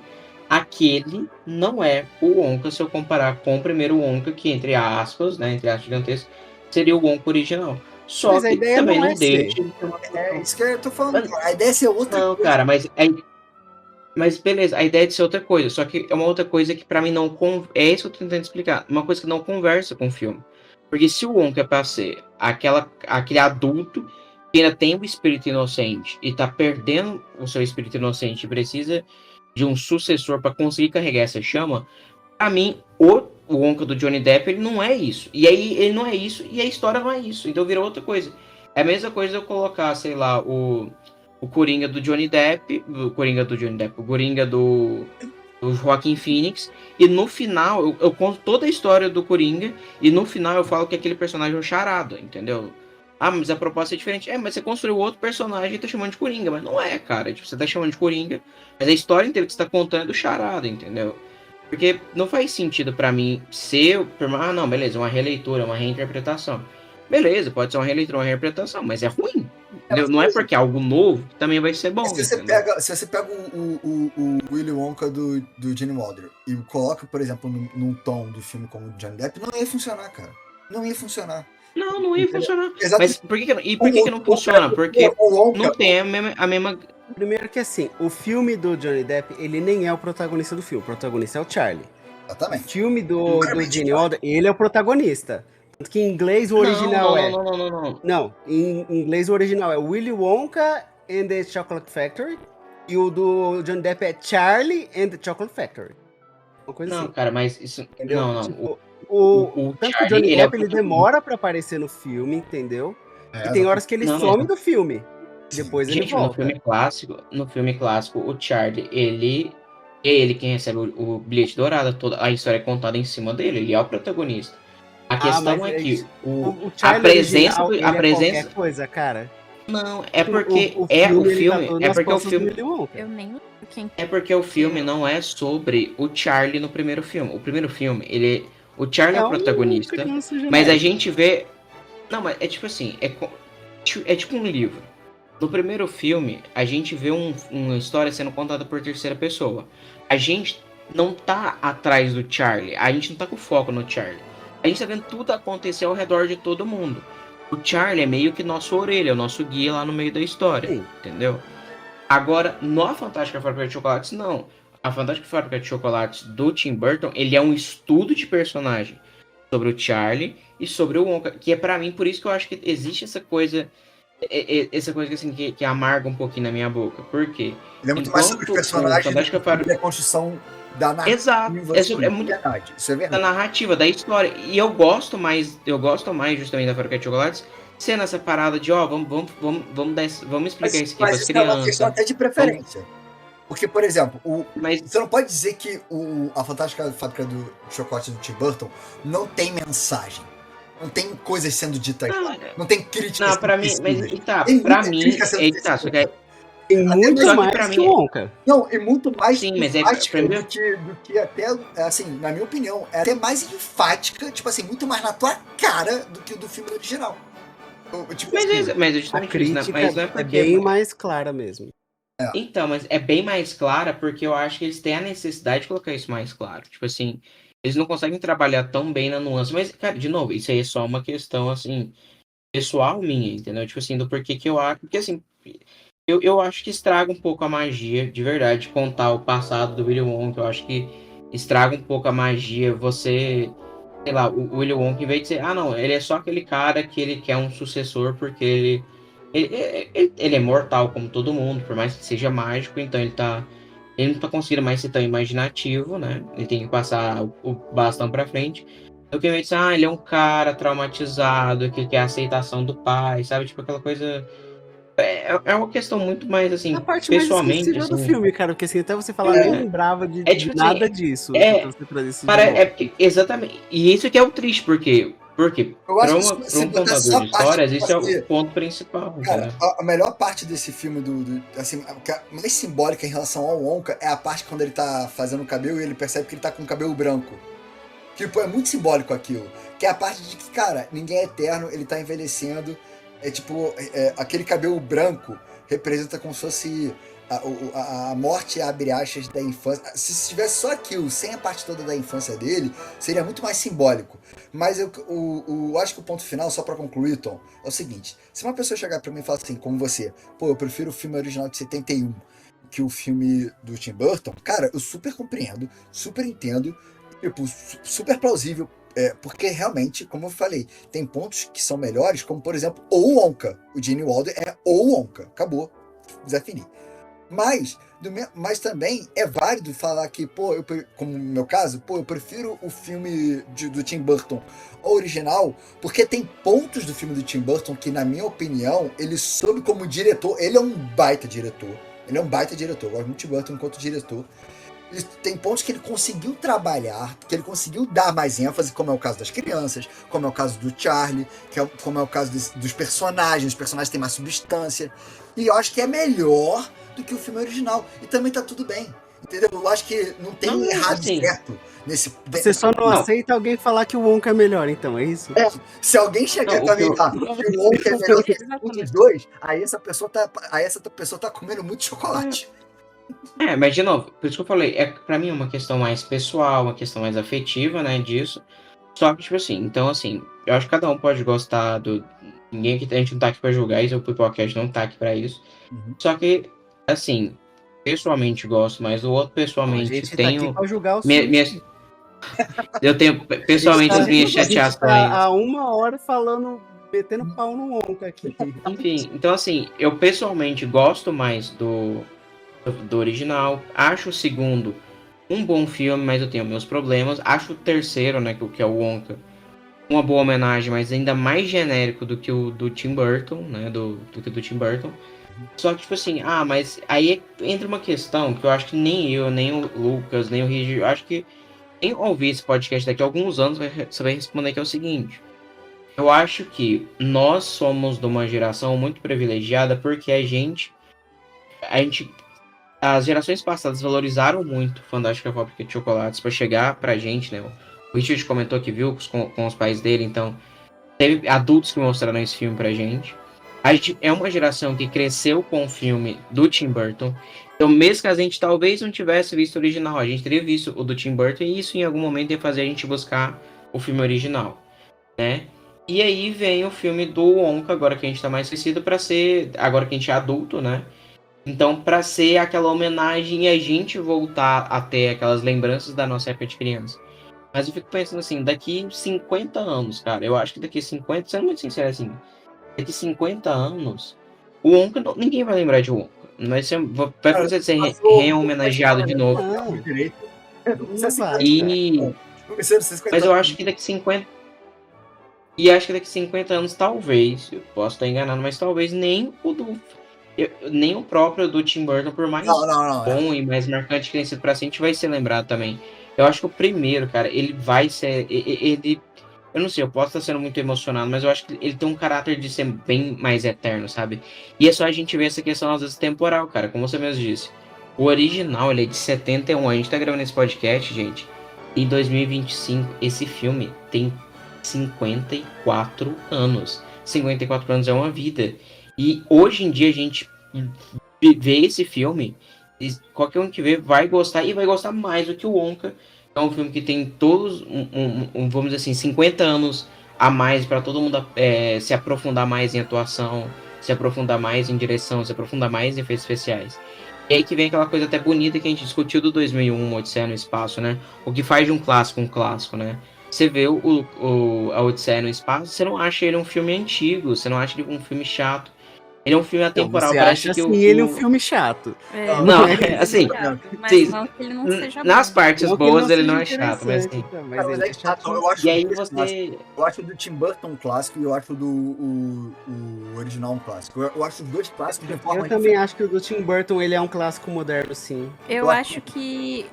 aquele não é o Wonka se eu comparar com o primeiro Wonka, que entre aspas gigantescas, seria o Wonka original. Só mas que também não deixa... É isso que eu tô falando. A ideia é ser outra coisa. Não, cara, mas beleza, a ideia é de ser outra coisa, só que é uma outra coisa que pra mim não... É isso que eu tô tentando explicar. Uma coisa que não conversa com o filme. Porque se o Wonka é pra ser aquele adulto que ainda tem o espírito inocente e tá perdendo o seu espírito inocente e precisa de um sucessor para conseguir carregar essa chama, pra mim, o Wonka do Johnny Depp, ele não é isso. E aí, ele não é isso, e a história não é isso. Então virou outra coisa. É a mesma coisa eu colocar, sei lá, o Coringa do Johnny Depp, o Coringa do Joaquin Phoenix, e no final, eu conto toda a história do Coringa, e no final eu falo que aquele personagem é um charada, entendeu? Mas a proposta é diferente. Mas você construiu outro personagem e tá chamando de Coringa. Mas não é, cara. Tipo, você tá chamando de Coringa, mas a história inteira que você tá contando é do charada, entendeu? Porque não faz sentido pra mim ser... não, beleza, uma releitura, uma reinterpretação. Beleza, pode ser uma releitura, uma reinterpretação, mas é ruim. Entendeu? Não é porque é algo novo que também vai ser bom. Se você pega o Willy Wonka do Gene Wilder e coloca, por exemplo, num tom do filme como o Johnny Depp, não ia funcionar, cara. Não ia funcionar. Não ia funcionar. Mas por que não funciona? Porque não tem a mesma... Primeiro que assim, o filme do Johnny Depp, ele nem é o protagonista do filme. O protagonista é o Charlie. Exatamente. O filme do Gene Wilder, ele é o protagonista. Tanto que em inglês o original Não, em inglês o original é Willy Wonka and the Chocolate Factory. E o do Johnny Depp é Charlie and the Chocolate Factory. Uma coisa assim. Cara, mas isso... Entendeu? Não. Tipo, tanto que o Johnny Depp ele demora pra aparecer no filme, entendeu? E tem horas que ele some do filme. Depois ele volta. No filme clássico, o Charlie, ele é ele quem recebe o bilhete dourado. Toda a história é contada em cima dele, ele é o protagonista. A questão é que o Charlie a presença qualquer coisa, cara. Não, é porque O é o filme, ele tá filme, todo é nas porque o costas do filme, Willy Wonka. Eu nem lembro quem. é porque o filme não é sobre o Charlie no primeiro filme. O primeiro filme, o Charlie é É o um protagonista, criança mas a genérico. gente vê, não, mas é tipo assim, é tipo um livro. No primeiro filme, a gente vê uma história sendo contada por terceira pessoa. A gente não tá atrás do Charlie, a gente não tá com foco no Charlie. A gente tá vendo tudo acontecer ao redor de todo mundo. O Charlie é meio que nossa orelha, o nosso guia lá no meio da história, Sim. entendeu? Agora, no Fantástica Fábrica de Chocolates, não. A Fantástica Fábrica de Chocolates do Tim Burton, ele é um estudo de personagem sobre o Charlie e sobre o Wonka, que é pra mim, por isso que eu acho que existe essa coisa assim, que amarga um pouquinho na minha boca. Por quê? Ele é muito mais sobre os personagens Fantástica do que Fábrica... a construção da narrativa. Exato, é muito verdade. Isso é da verdade. narrativa, da história. E eu gosto mais justamente da Fábrica de Chocolates, sendo essa parada de, vamos explicar isso aqui Mas pras isso é uma questão crianças. até de preferência. Porque, por exemplo, Mas você não pode dizer que a Fantástica Fábrica do Chocolate do Tim Burton não tem mensagem. Não tem coisas sendo ditas lá. Não tem críticas não, sendo pra mim, tecidas. mas tá, Tem pra muita mim, crítica sendo tecida. só que Tem muito só que mais pra que o mim Wonka. Não, e muito mais Sim, mas enfática pra mim- do que até, assim, na minha opinião, é até mais enfática, tipo assim, muito mais na tua cara do que o do filme original. Tipo mas, assim, mas é A justamente isso, né? crítica Mas não é é porque... bem mais clara mesmo. Então, mas é bem mais clara porque eu acho que eles têm a necessidade de colocar isso mais claro. Tipo assim, eles não conseguem trabalhar tão bem na nuance. Mas, cara, de novo, isso aí é só uma questão, assim, pessoal minha, entendeu? Tipo assim, do porquê que eu acho. Porque, assim, eu acho que estraga um pouco a magia, de verdade, contar o passado do Willy Wonka. Eu acho que estraga um pouco a magia você. Sei lá, o Willy Wonka, em vez de ser, não, ele é só aquele cara que ele quer um sucessor porque ele é mortal como todo mundo, por mais que seja mágico, então ele não tá conseguindo mais ser tão imaginativo, né? Ele tem que passar o bastão pra frente. Eu que dizer, ele é um cara traumatizado, que quer a aceitação do pai, sabe? Tipo aquela coisa. É uma questão muito mais, assim, A parte mais pessoalmente, esquecível do assim. filme, cara, porque assim, até você falar, nem lembrava de tipo nada assim, disso. é- Então você trazer isso de volta. Exatamente. E isso que é o triste, porque eu acho para que se um botar só contador a de parte histórias, que isso é você- o ponto principal. Cara, Entendeu? a melhor parte desse filme, assim, que é mais simbólica em relação ao Wonka, é a parte quando ele tá fazendo o cabelo e ele percebe que ele tá com o cabelo branco. Tipo, é muito simbólico aquilo. Que é a parte de que, cara, ninguém é eterno, ele tá envelhecendo. É tipo, aquele cabelo branco representa como se fosse a morte, abre aspas, da infância. Se tivesse só aquilo, sem a parte toda da infância dele, seria muito mais simbólico. Mas eu acho que o ponto final, só pra concluir, Tom, é o seguinte. Se uma pessoa chegar pra mim e falar assim, como você, eu prefiro o filme original de 71 que o filme do Tim Burton, cara, eu super compreendo, super entendo, tipo, super plausível, porque realmente, como eu falei, tem pontos que são melhores, como por exemplo, o Wonka. O Gene Wilder é o Wonka. Acabou. Defini. Mas também é válido falar que, como no meu caso, eu prefiro o filme do Tim Burton original, porque tem pontos do filme do Tim Burton que, na minha opinião, ele soube como diretor, ele é um baita diretor. Eu gosto muito de Tim Burton enquanto diretor. E tem pontos que ele conseguiu trabalhar, que ele conseguiu dar mais ênfase, como é o caso das crianças, como é o caso do Charlie, como é o caso dos personagens. Os personagens têm mais substância. E eu acho que é melhor do que o filme original. E também tá tudo bem. Entendeu? Eu acho que não tem errado e certo nesse. Você só não aceita alguém falar que o Wonka é melhor, então, é isso? Se alguém chegar pra mim e falar que o Wonka é melhor que um dos dois, aí essa pessoa tá comendo muito chocolate. Mas de novo, por isso que eu falei, pra mim é uma questão mais pessoal, uma questão mais afetiva, né, disso. Só que, tipo assim, então assim, eu acho que cada um pode gostar do... Ninguém aqui, a gente não tá aqui pra julgar isso, o Pipocast não tá aqui pra isso. Só que, assim, pessoalmente gosto mais do outro, pessoalmente A gente tenho... tá aqui pra julgar o Eu tenho pessoalmente as minhas chateações. Tá há 1 hora falando, metendo pau no Wonka aqui. Enfim, então assim, eu pessoalmente gosto mais do original. Acho o segundo um bom filme, mas eu tenho meus problemas. Acho o terceiro, né, que é o Wonka, uma boa homenagem, mas ainda mais genérico do que o do Tim Burton, né, do que do Tim Burton. Só que, tipo assim, mas aí entra uma questão que eu acho que nem eu, nem o Lucas, nem o Rigi, eu acho que quem ouvir esse podcast daqui a alguns anos você vai responder que é o seguinte. Eu acho que nós somos de uma geração muito privilegiada porque a gente, as gerações passadas valorizaram muito Fantástica Fábrica de Chocolates pra chegar pra gente, né? O Richard comentou que viu com os pais dele, então teve adultos que mostraram esse filme pra gente. A gente é uma geração que cresceu com o filme do Tim Burton. Então, mesmo que a gente talvez não tivesse visto o original, a gente teria visto o do Tim Burton e isso em algum momento ia fazer a gente buscar o filme original, né? E aí vem o filme do Wonka, agora que a gente tá mais esquecido, pra ser, agora que a gente é adulto, né? Então, pra ser aquela homenagem e a gente voltar a ter aquelas lembranças da nossa época de criança. Mas eu fico pensando assim, daqui 50 anos, cara, eu acho que daqui 50, sendo muito sincero assim, daqui 50 anos, o Wonka, ninguém vai lembrar de Wonka. Vai fazer ser re-homenageado de novo. Não vai, E... Mas eu acho que daqui 50... E acho que daqui 50 anos, talvez, eu posso estar enganado, mas talvez nem nem o próprio do Tim Burton, por mais bom e mais marcante que tenha sido pra gente, vai ser lembrado também. Eu acho que o primeiro, cara, ele vai ser... eu não sei, eu posso estar sendo muito emocionado, mas eu acho que ele tem um caráter de ser bem mais eterno, sabe? E é só a gente ver essa questão, às vezes, temporal, cara, como você mesmo disse. O original, ele é de 71, a gente tá gravando esse podcast, gente, em 2025, esse filme tem 54 anos. 54 anos é uma vida. E hoje em dia a gente vê esse filme, e qualquer um que vê vai gostar, e vai gostar mais do que o Wonka. É um filme que tem todos, vamos dizer assim, 50 anos a mais para todo mundo se aprofundar mais em atuação, se aprofundar mais em direção, se aprofundar mais em efeitos especiais. E aí que vem aquela coisa até bonita que a gente discutiu do 2001, Odisseia no Espaço, né? O que faz de um clássico, né? Você vê a Odisseia no Espaço, você não acha ele um filme antigo, você não acha ele um filme chato. Ele é um filme atemporal. Você acha assim, ele é um filme chato. Não, assim, mas sim, não que ele não seja nas bom. partes Não boas que ele não não é seja chato, mas assim... interessante, mas Cara, mas ele é chato, eu acho E aí os dois você... clássicos. Eu acho o do Tim Burton um clássico e eu acho o original um clássico. Eu acho os dois clássicos de forma Eu também acho que o do Tim Burton ele é um clássico moderno, sim. Eu acho que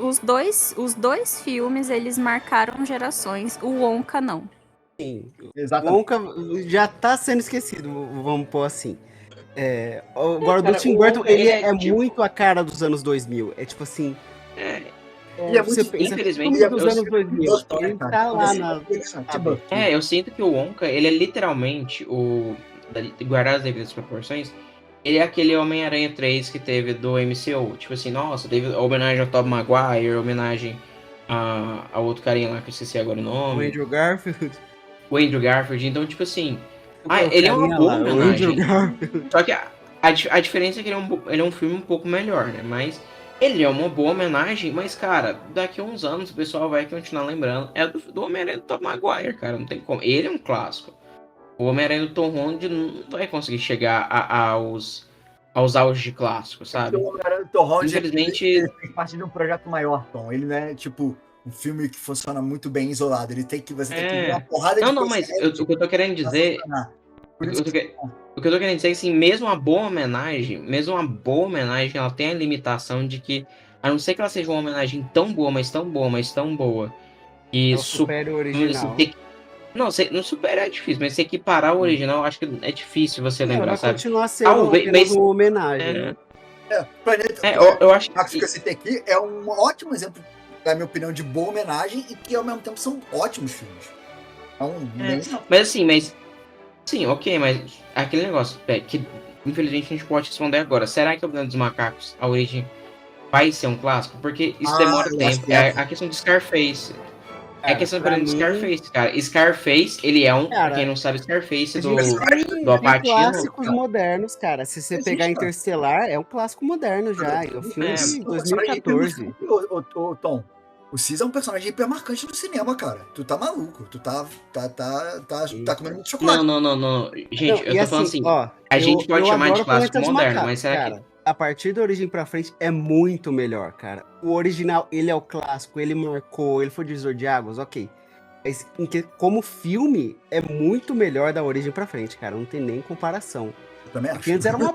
os dois filmes, eles marcaram gerações. O Wonka, não. Sim. O Exatamente. Wonka já tá sendo esquecido, vamos pôr assim. Agora, o do cara, Tim o Burton, Wonka, ele ele é tipo... muito a cara dos anos 2000. É tipo assim... E é muito, infelizmente, filme dos anos 2000. Ele cara. tá lá na... Tipo, eu sinto que o Wonka, ele é literalmente guardar as devidas proporções, ele é aquele Homem-Aranha 3 que teve do MCU. Tipo assim, nossa, teve homenagem ao Tobey Maguire, homenagem a outro carinha lá que eu esqueci agora o nome. O Andrew Garfield. O Andrew Garfield. Então, tipo assim, ele é uma boa O Andrew homenagem. Garfield. Só que a diferença é que ele é um filme um pouco melhor, né? Mas ele é uma boa homenagem, mas, cara, daqui a uns anos o pessoal vai continuar lembrando. É do Homem-Aranha do Tobey Maguire, cara. Não tem como. Ele é um clássico. O Homem-Aranha do Tom Holland não vai conseguir chegar aos auges de clássico, sabe? O Homem-Aranha do Tom Holland, Infelizmente... ele faz parte de um projeto maior, Tom. Ele não é, tipo, um filme que funciona muito bem isolado. Ele tem que... Você tem que ver uma porrada de Não, mas o que eu tô querendo dizer... O que eu tô querendo dizer é que, assim, mesmo uma boa homenagem, ela tem a limitação de que, a não ser que ela seja uma homenagem tão boa, mas tão boa, mas tão boa, e Não supera o original. Não supera é difícil, mas se equiparar o original, eu acho que é difícil você lembrar, vai sabe? continuar sendo apenas uma homenagem. Eu acho que eu citei aqui é um ótimo exemplo, na minha opinião, de boa homenagem e que, ao mesmo tempo, são ótimos filmes. Sim, ok, mas aquele negócio que infelizmente a gente pode responder agora. Será que o Planeta dos Macacos, a origem, vai ser um clássico? Porque isso demora tempo. É a questão de Scarface. É a questão do Scarface, cara. Scarface, ele é pra quem não sabe, Scarface do Al Pacino. Clássicos modernos, cara. Se você pegar Interstellar, é um clássico moderno já. É um filme de 2014. Ô, Tom, o Cis é um personagem hiper marcante no cinema, cara. Tu tá maluco. Tu tá comendo muito chocolate. Não. Gente, eu tô falando assim, ó, a gente pode chamar de clássico Planeta dos moderno, Macacos, mas será cara, que... A partir da origem pra frente é muito melhor, cara. O original, ele é o clássico, ele marcou, ele foi divisor de águas, ok. Mas como filme, é muito melhor da origem pra frente, cara. Não tem nem comparação. Eu também acho. Porque antes era uma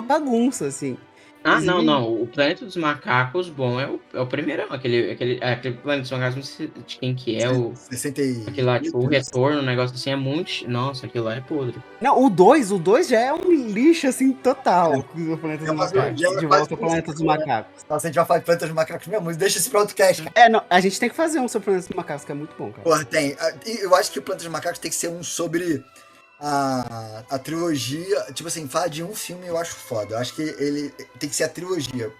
bagunça, assim. Ah, não. O Planeta dos Macacos, bom, é o primeirão. Aquele Planeta dos Macacos, não sei de quem que é. 68. Aquele lá, tipo, o retorno, um negócio assim, é muito. Nossa, aquilo lá é podre. Não, o 2 já é um lixo, assim, total. O Planeta dos Macacos. já é De quase volta ao Planeta dos Macacos. Nossa, a gente vai falar de Planeta dos Macacos mesmo, mas deixa isso pra outro cast, cara. Não, a gente tem que fazer um sobre o Planeta dos Macacos, que é muito bom, cara. Porra, tem. Eu acho que o Planeta dos Macacos tem que ser um sobre a trilogia. Tipo assim, falar de um filme eu acho foda. Eu acho que ele tem que ser a trilogia.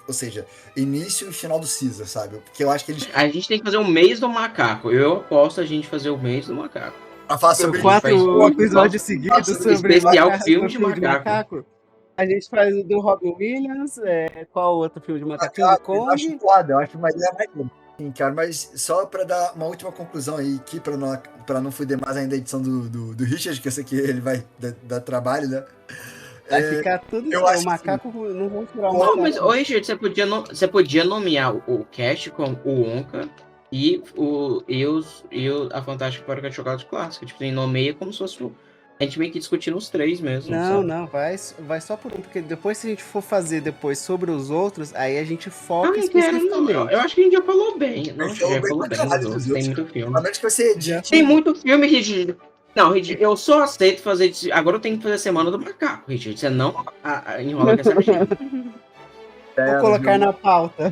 Ou seja, início e final do Caesar, sabe? Porque eu acho que eles. A gente tem que fazer o mês do macaco. Eu aposto a gente fazer o mês do macaco. Pra falar sobre 4 episódios seguidos sobre especial macaco, filme de macaco. A gente faz o do Robin Williams. Qual outro filme de macaco? King Eu Kong. acho foda, eu acho uma ideia mais boa. Sim, cara, mas só pra dar uma última conclusão aí, aqui, pra não fuder mais ainda a edição do Richard, que eu sei que ele vai dar trabalho, né? Vai ficar tudo eu o acho macaco, não vou tirar o Não, macaco. mas, ô Richard, você podia nomear o cast com o Onca e a Fantástica Fábrica de Chocolate Clássica. Tipo, nomeia como se fosse a gente meio que discutindo os três mesmo. Não, vai só por um, porque depois se a gente for fazer depois sobre os outros, aí a gente foca especificamente. Eu acho que a gente já falou bem. Não, falou já bem falou pra bem caralho dos outros. dos Tem outros. muito filme. Pelo menos que você edite. Tem muito filme, Richard. Não, Richard, eu só aceito fazer. Agora eu tenho que fazer a Semana do Macaco, Richard. Você não enrola com essa mexida. Vou colocar na pauta.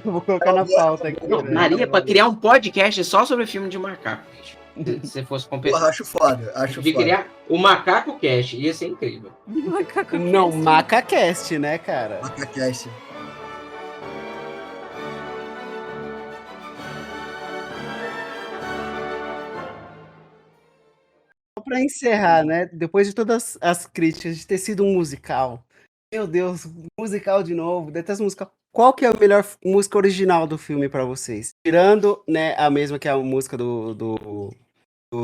Aqui. Não, Maria, pra criar um podcast só sobre filme de macaco, Richard. Se fosse competente. Porra, acho foda. De criar o Macaco Cast, ia ser incrível. Não, MacaCast, né, cara? MacaCast. Só pra encerrar, né? Depois de todas as críticas de ter sido um musical. Meu Deus, musical de novo, detesto musical. Qual que é a melhor música original do filme pra vocês? Tirando, né, a mesma que é a música do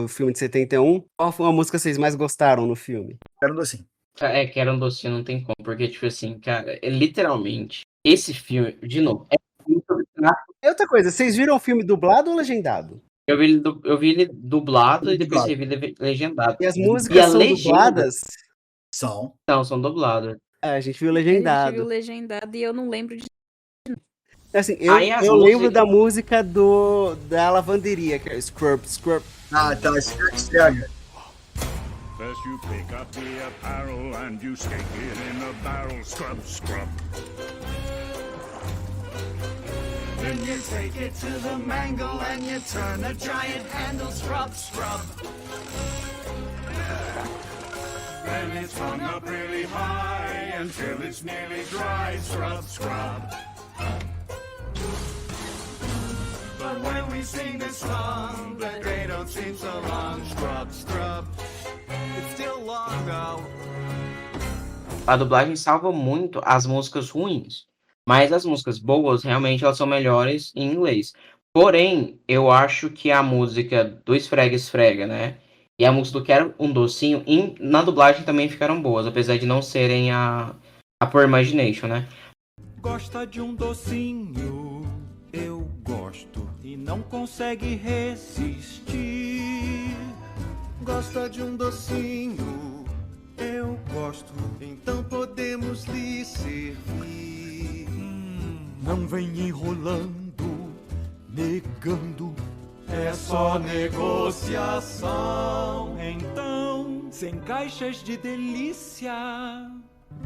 filme de 71, qual foi a música que vocês mais gostaram no filme? Quero um docinho. Quero um docinho, não tem como, porque, tipo assim, cara, literalmente, esse filme, de novo, é muito sobre tráfico. E outra coisa, vocês viram o filme dublado ou legendado? Eu vi ele dublado e depois eu vi ele legendado. E as músicas são dubladas? São. Não, são dubladas. A gente viu legendado. A gente viu legendado e eu não lembro de. Assim, eu lembro da música da lavanderia, que é Scrub. Ah, tá, Scrub. First you pick up the apparel and you stick it in a barrel. Scrub. Then you take it to the mangle and you turn the giant handle. Scrub. Then it's hung up really high until it's nearly dry. Scrub. But when we sing this song, the day don't seem so long. Scrub. It's still long though. A dublagem salva muito as músicas ruins, mas as músicas boas, realmente, elas são melhores em inglês. Porém, eu acho que a música do Esfrega, né? E a música do Quero um Docinho, na dublagem também ficaram boas, apesar de não serem a Poor Imagination, né? Gosta de um docinho, eu gosto, e não consegue resistir. Gosta de um docinho, eu gosto, então podemos lhe servir. Não vem enrolando, negando, é só negociação. Então, sem caixas de delícia.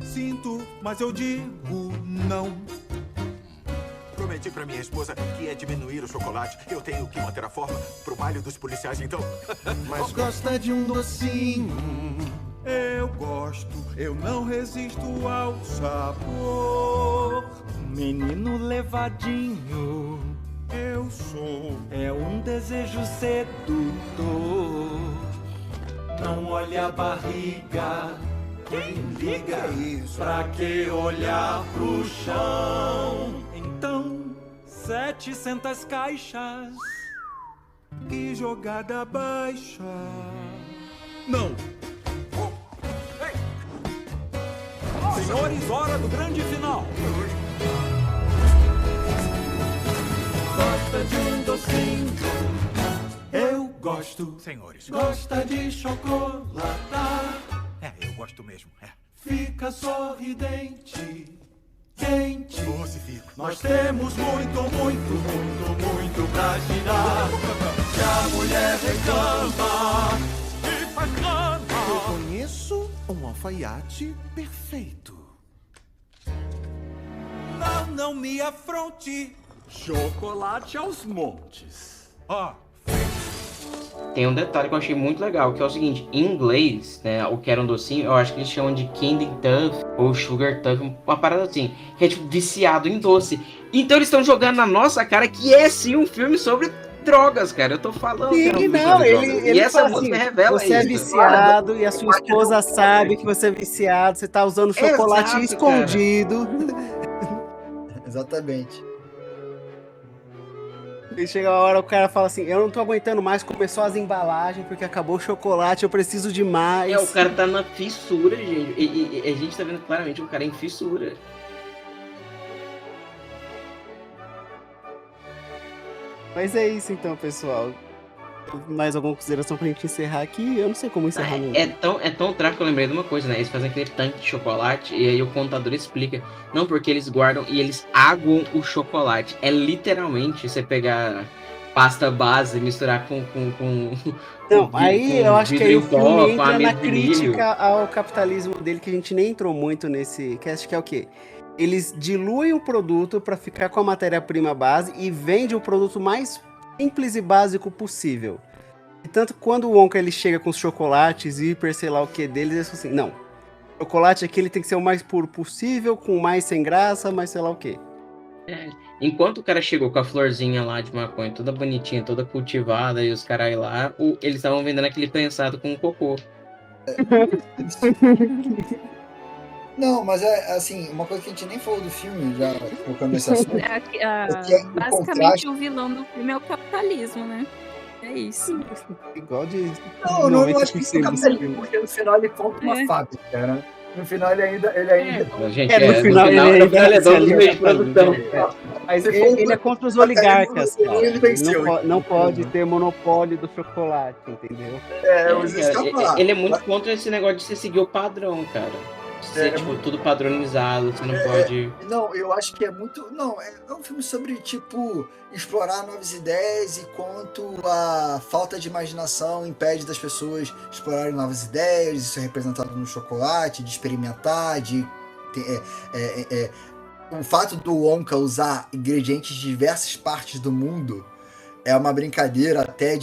Sinto, mas eu digo não. Prometi pra minha esposa que ia diminuir o chocolate. Eu tenho que manter a forma pro baile dos policiais, então. Mas gosta de um docinho, eu gosto, eu não resisto ao sabor. Menino levadinho, eu sou, é um desejo sedutor. Não olhe a barriga, quem liga isso? Pra que olhar pro chão? Então, 700 caixas e jogada baixa. Não! Senhores, hora do grande final! Gosta de um docinho? Eu gosto. Senhores. Gosta de chocolatar? Eu gosto mesmo, Fica sorridente quente. Doce fico. Nós temos muito, muito, muito, muito pra girar. Se a mulher reclama, e faz cama. Eu conheço um alfaiate perfeito. Não me afronte. Chocolate aos montes. Ó, Tem um detalhe que eu achei muito legal, que é o seguinte, em inglês, né, o que era um docinho, eu acho que eles chamam de Candy Tough ou Sugar Tough, uma parada assim, que é tipo viciado em doce. Então eles estão jogando na nossa cara que é sim um filme sobre drogas, cara. Eu tô falando que é um Sim, filme não, sobre drogas. ele E essa fala música assim, revela você é isso. viciado e a sua esposa sabe que você é viciado, você tá usando chocolate Exato, escondido. Exatamente. E chega a hora, o cara fala assim, eu não tô aguentando mais, começou as embalagens, porque acabou o chocolate, eu preciso de mais. O cara tá na fissura, gente. E a gente tá vendo claramente o cara em fissura. Mas é isso então, pessoal. Mais alguma consideração pra gente encerrar aqui? Eu não sei como encerrar. É tão tráfico que eu lembrei de uma coisa, né? Eles fazem aquele tanque de chocolate e aí o contador explica. Não, porque eles guardam e eles aguam o chocolate. É literalmente você pegar pasta base e misturar com Não, aí eu acho que aí o filme entra na amêndoa de milho. crítica ao capitalismo dele, que a gente nem entrou muito nesse cast, que é o quê? Eles diluem o produto pra ficar com a matéria-prima base e vendem o produto mais simples e básico possível. E tanto quando o Wonka ele chega com os chocolates, hiper, sei lá o que deles, eles falam assim, não, o chocolate aqui ele tem que ser o mais puro possível, com mais sem graça, mas sei lá o que. Enquanto o cara chegou com a florzinha lá de maconha, toda bonitinha, toda cultivada, e os caras lá, eles estavam vendendo aquele prensado com cocô. Não, mas é assim, uma coisa que a gente nem falou do filme, já colocando esse assunto. Basicamente, o vilão do filme é o capitalismo, né? É isso. Igual de. Não, eu não acho que isso é 90% dos capitalismo, filmes. porque no final ele compra uma fábrica, né? No final ele ainda. Gente, no final ele é dono do meio de produção. Mas Se for ele é contra os oligarcas, ele cara. Ele venceu, não pode ter monopólio do chocolate, entendeu? Ele é muito contra esse negócio de você seguir o padrão, cara. Ser, tipo, tudo padronizado, você não pode... Não, eu acho que é muito... Não, é um filme sobre, tipo, explorar novas ideias e quanto a falta de imaginação impede das pessoas explorarem novas ideias, isso é representado no chocolate, de experimentar, o fato do Wonka usar ingredientes de diversas partes do mundo é uma brincadeira até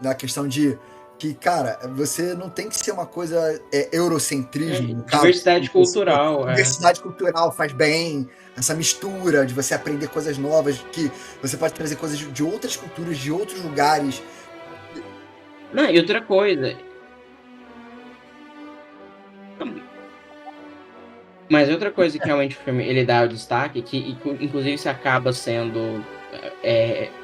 na questão de que, cara, você não tem que ser uma coisa eurocentrismo. Diversidade cultural. Diversidade cultural faz bem, essa mistura de você aprender coisas novas, que você pode trazer coisas de outras culturas, de outros lugares. Não, e outra coisa... Mas outra coisa que realmente o filme ele dá o destaque, que inclusive isso acaba sendo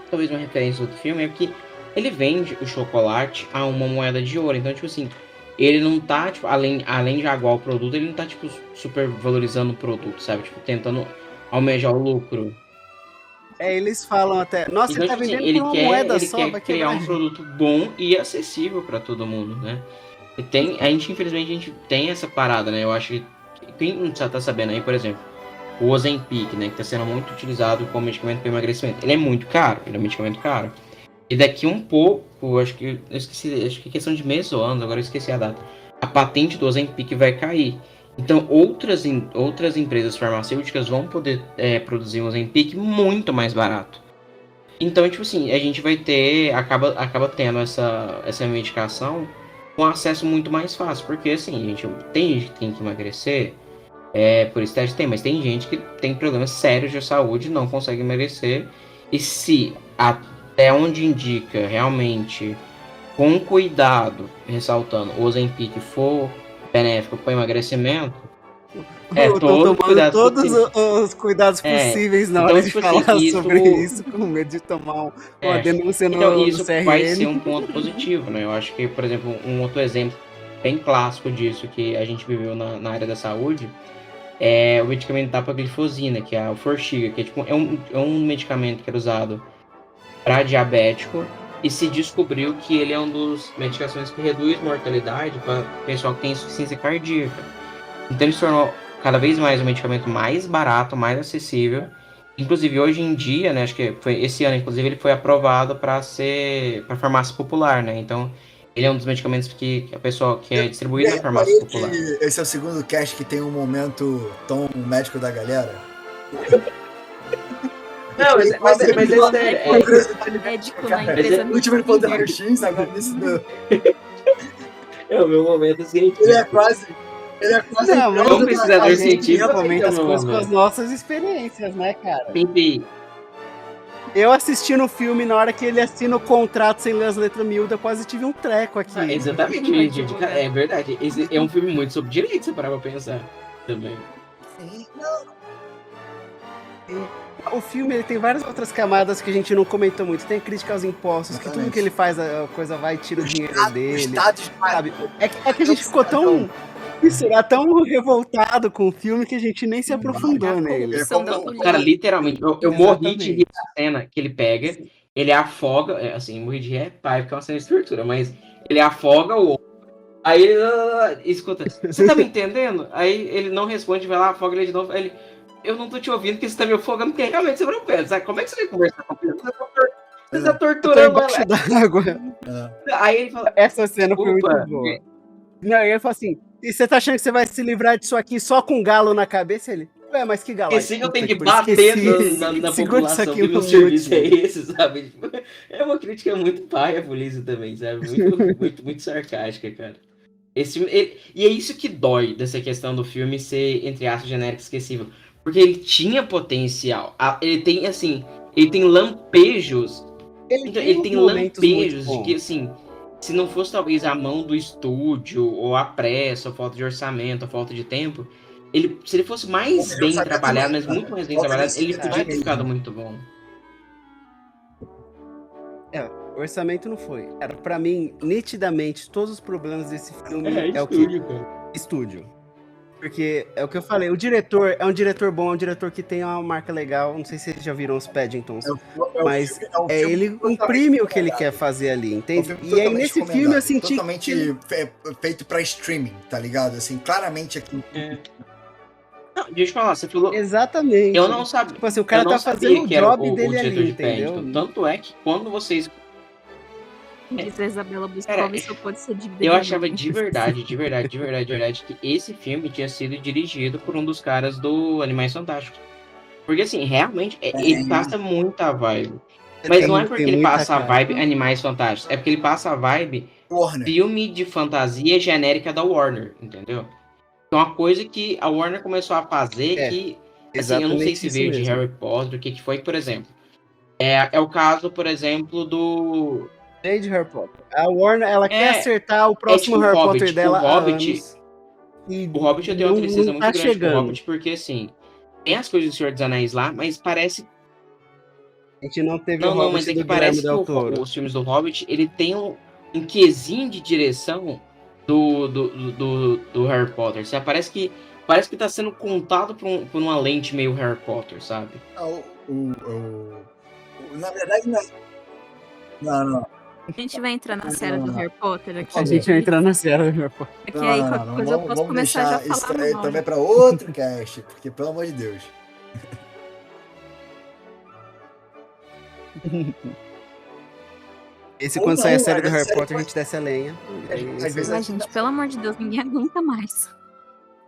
talvez uma referência do filme, é que ele vende o chocolate a uma moeda de ouro. Então, tipo assim, ele não tá, tipo, além de aguar o produto, ele não tá, tipo, super valorizando o produto, sabe? Tipo, tentando almejar o lucro. Eles falam até, nossa, então, ele tá tipo, vendendo assim, por uma moeda ele só, quer vai criar quebrar. um produto bom e acessível pra todo mundo, né? A gente, infelizmente, a gente tem essa parada, né? Eu acho que quem não tá sabendo aí, por exemplo, o Ozempic, né? Que tá sendo muito utilizado como medicamento para emagrecimento. Ele é muito caro, ele é um medicamento caro. E daqui um pouco, acho que é questão de meses ou anos, agora eu esqueci a data. A patente do Ozempic vai cair. Então outras empresas farmacêuticas vão poder produzir um Ozempic muito mais barato. Então, tipo assim, a gente vai ter, acaba tendo essa medicação com acesso muito mais fácil. Porque assim, tem gente que tem que emagrecer, por estresse tem, mas tem gente que tem problemas sérios de saúde e não consegue emagrecer. E se até onde indica realmente, com cuidado, ressaltando, o Ozempic for benéfico para o emagrecimento, Eu tô tomando todos os cuidados possíveis na hora de falar sobre isso, com medo de tomar uma denúncia no CRM. Isso vai ser um ponto positivo, né? Eu acho que, por exemplo, um outro exemplo bem clássico disso que a gente viveu na área da saúde é o medicamento da glifosina, que é o Forxiga, que é um medicamento que era usado para diabético, e se descobriu que ele é uma das medicações que reduz mortalidade para pessoal que tem insuficiência cardíaca. Então ele se tornou cada vez mais um medicamento mais barato, mais acessível. Inclusive, hoje em dia, né, acho que foi esse ano, inclusive, ele foi aprovado para ser para farmácia popular, né? Então, ele é um dos medicamentos que a pessoa que é distribuído na farmácia popular. Esse é o segundo cast que tem um momento tom médico da galera. Não, mas é sério. Médico na empresa. O último ele falou do X, agora nesse do... É o meu momento científico. Ele é quase Não, mas Como pesquisador a gente científico, comenta as não, coisas com mano. as nossas experiências, né, cara? Sempre. Eu assistindo o filme, na hora que ele assina o contrato sem ler as letras miúdas, eu quase tive um treco aqui. Exatamente, gente. É verdade. Esse é um filme muito sobre direito, se parar pra pensar. Também. Sim, O filme ele tem várias outras camadas que a gente não comentou muito. Tem a crítica aos impostos, que tudo que ele faz, a coisa vai e tira o dinheiro dele. Sabe? É que a gente ficou tão revoltado com o filme que a gente nem se aprofundou nele. Cara, literalmente, eu morri de rir da cena que ele pega, ele afoga, assim, morri de rir é pai, porque é uma cena de tortura, mas ele afoga o outro. Aí ele, escuta, você tá me entendendo? Aí ele não responde, vai lá, afoga ele de novo, aí ele, eu não tô te ouvindo porque você tá me afogando, porque realmente você não pensa, sabe? Como é que você vai conversar com ele? Você tá torturando ela. Aí ele fala, essa cena foi muito boa. Não, ele fala assim, e você tá achando que você vai se livrar disso aqui só com galo na cabeça? Ele, ué, mas que galo? Esqueci que eu tenho que bater na população, que meu serviço é esse, sabe? É uma crítica muito pai à polícia também, sabe? Muito sarcástica, cara. E é isso que dói dessa questão do filme ser, entre aspas, genérico e esquecível. Porque ele tinha potencial. Ele tem, assim, ele tem lampejos. Ele tem lampejos de que, assim, se não fosse talvez a mão do estúdio, ou a pressa, ou falta de orçamento, ou falta de tempo, se ele fosse mais bem trabalhado, mas muito mais bem trabalhado, ele podia ter ficado muito bom. O orçamento não foi. Cara, pra mim, nitidamente, todos os problemas desse filme é o estúdio, que? Cara. Estúdio. Porque é o que eu falei, o diretor é um diretor bom, é um diretor que tem uma marca legal. Não sei se vocês já viram os Paddingtons, mas ele imprime o que ele quer fazer ali, entende? E aí nesse filme eu senti totalmente feito pra streaming, tá ligado? Assim, claramente aqui. Não, deixa eu falar, você falou. Exatamente. Eu não sabia. Tipo assim, o cara tá fazendo o job dele ali, entendeu? Paddington. Tanto é que quando vocês. Diz a Isabela Boscov, só pode ser de Eu achava de verdade que esse filme tinha sido dirigido por um dos caras do Animais Fantásticos. Porque assim, realmente, ele passa muita vibe. Mas não é porque ele passa a vibe Animais Fantásticos, é porque ele passa a vibe filme de fantasia genérica da Warner, entendeu? Então uma coisa que a Warner começou a fazer que, assim, eu não sei se veio de Harry Potter, o que foi, por exemplo. É o caso, por exemplo, do... de Harry Potter. A Warner, ela quer acertar o próximo tipo Harry Hobbit, Potter dela o Hobbit eu tenho uma tristeza muito grande chegando. com o Hobbit, porque assim, tem as coisas do Senhor dos Anéis lá, mas parece... A gente não teve o Hobbit mas é que parece que os filmes do Hobbit, ele tem um quesinho de direção do Harry Potter, sabe? Parece que tá sendo contado por uma lente meio Harry Potter, sabe? Na verdade, não. A gente vai entrar na série do Harry Potter aqui. A gente vai entrar na série do Harry Potter. Porque aí qualquer coisa eu posso começar já a falar isso também pra outro cast, porque pelo amor de Deus. Quando sair a série do Harry Potter, a gente desce a lenha. Mas, gente, pelo amor de Deus, ninguém aguenta mais.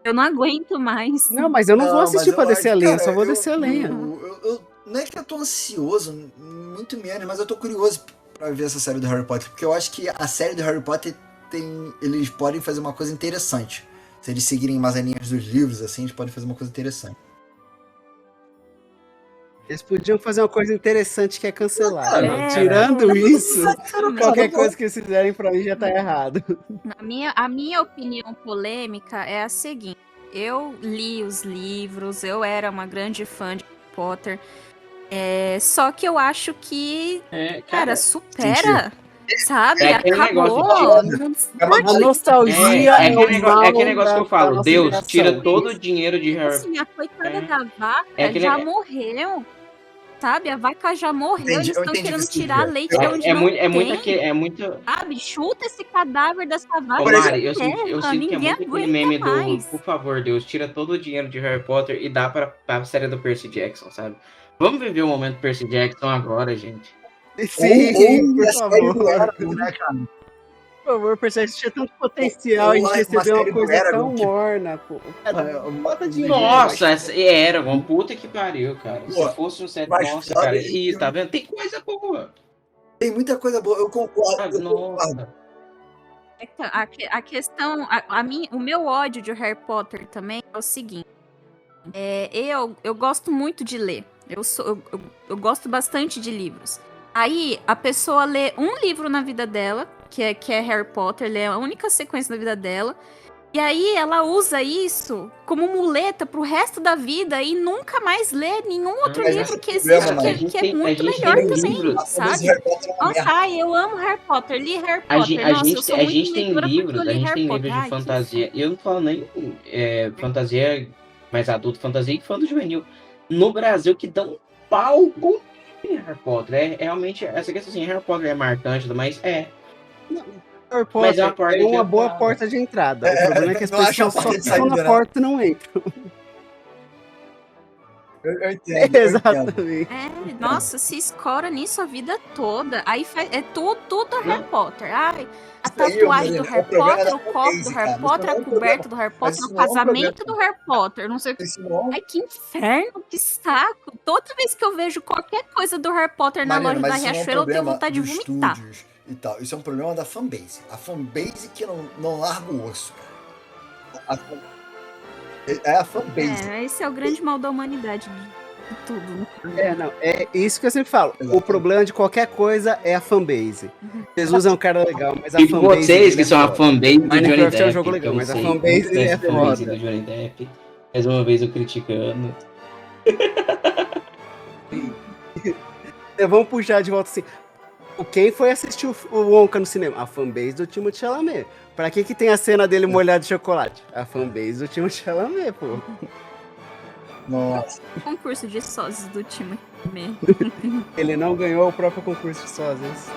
Eu não aguento mais. Não, mas eu não vou assistir pra descer a lenha, só vou descer a lenha. Não é que eu tô ansioso, muito menos, mas eu tô curioso pra ver essa série do Harry Potter, porque eu acho que a série do Harry Potter eles podem fazer uma coisa interessante. Se eles seguirem mais as linhas dos livros, assim, eles podem fazer uma coisa interessante. Eles podiam fazer uma coisa interessante que é cancelar. Tirando isso, qualquer coisa que eles fizerem pra mim já tá errado. A minha opinião polêmica é a seguinte. Eu li os livros, eu era uma grande fã de Harry Potter. Só que eu acho que, cara, supera, sabe? Acabou. A nostalgia é aquele negócio que eu falo. Deus, tira todo o dinheiro de Harry Potter. Assim, a coitada da vaca já morreu. sabe? A vaca já morreu, Entendi, eles eu estão entendi querendo o que você tirar quer. leite de onde não tem. É muito. Sabe? Chuta esse cadáver dessa vaca. Ô, Por Mari, eu terra, sinto que é ninguém muito aquele aguenta meme mais. do por favor, Deus, tira todo o dinheiro de Harry Potter e dá pra série do Percy Jackson, sabe? Vamos viver o momento Percy Jackson agora, gente. Sim, ou por a série do favor. Arrow, né, cara? Por favor, percebe que tinha tanto potencial, a Ou gente uma recebeu uma série do coisa tão Arrow que- morna, pô. Bota dinheiro. Nossa, era uma puta que pariu, cara. Pô, Se fosse um set, mas nossa, foda cara. é Ih, que- tá vendo? Tem coisa boa. Tem muita coisa boa, eu concordo. Sabe? Eu concordo. Nossa. A questão, o meu ódio de Harry Potter também é o seguinte. Eu gosto muito de ler. Eu gosto bastante de livros. Aí a pessoa lê um livro na vida dela, que é Harry Potter, lê a única sequência da vida dela. E aí ela usa isso como muleta pro resto da vida e nunca mais lê nenhum outro Mas livro esse que problema, existe, né? que é muito melhor tem também, livros. Mas sabe? Harry Potter é uma Nossa, merda. eu amo Harry Potter, li Harry A Potter. Nossa, eu sou a muito gente tem leitora porque livros, eu a li gente Harry tem Potter. livros de Ai, que fantasia. E eu não falo nem fantasia mais adulto, fantasia infanto juvenil. No Brasil, que dão pau com Harry Potter. É realmente, essa questão assim, Harry Potter é marcante, mas Harry Mas é uma Potter porta é de uma boa entrada. porta de entrada. O problema é que as não acho pessoas uma só porta de ficam na saída, né? porta e não entram. Eu entendo. Exatamente. Nossa, se escora nisso a vida toda. Aí é tudo Harry Potter. Ai, a Isso aí, tatuagem do Marina, é Harry o problema Potter, da o copo do fanbase, Harry cara. Potter, Isso a não é um coberta problema. do Harry Mas Potter, o isso não é um casamento problema. do Harry Potter, não sei o que. Isso não... Ai, que inferno, que saco. Toda vez que eu vejo qualquer coisa do Harry Potter na Marina, loja da mas isso não é um Riachuelo, eu tenho problema vontade de dos vomitar. estúdios e tal. Isso é um problema da fanbase. A fanbase que não larga o osso, cara. É a fanbase. Esse é o grande mal da humanidade de tudo. Né? É isso que eu sempre falo. Exatamente. O problema de qualquer coisa é a fanbase. Jesus é um cara legal, mas a E fanbase. vocês que dele são é a foda. fanbase do Johnny Minecraft Depp. é um jogo que legal, eu mas a sei fanbase muito dele é dessa fanbase foda. do Johnny Depp. Mais uma vez eu criticando. Vamos puxar de volta assim. Quem foi assistir o Wonka no cinema? A fanbase do Timothée Chalamet. Pra que tem a cena dele molhado de chocolate? A fanbase do Timothée Chalamet, pô. Nossa. Concurso de sócios do time. Ele não ganhou o próprio concurso de sósias.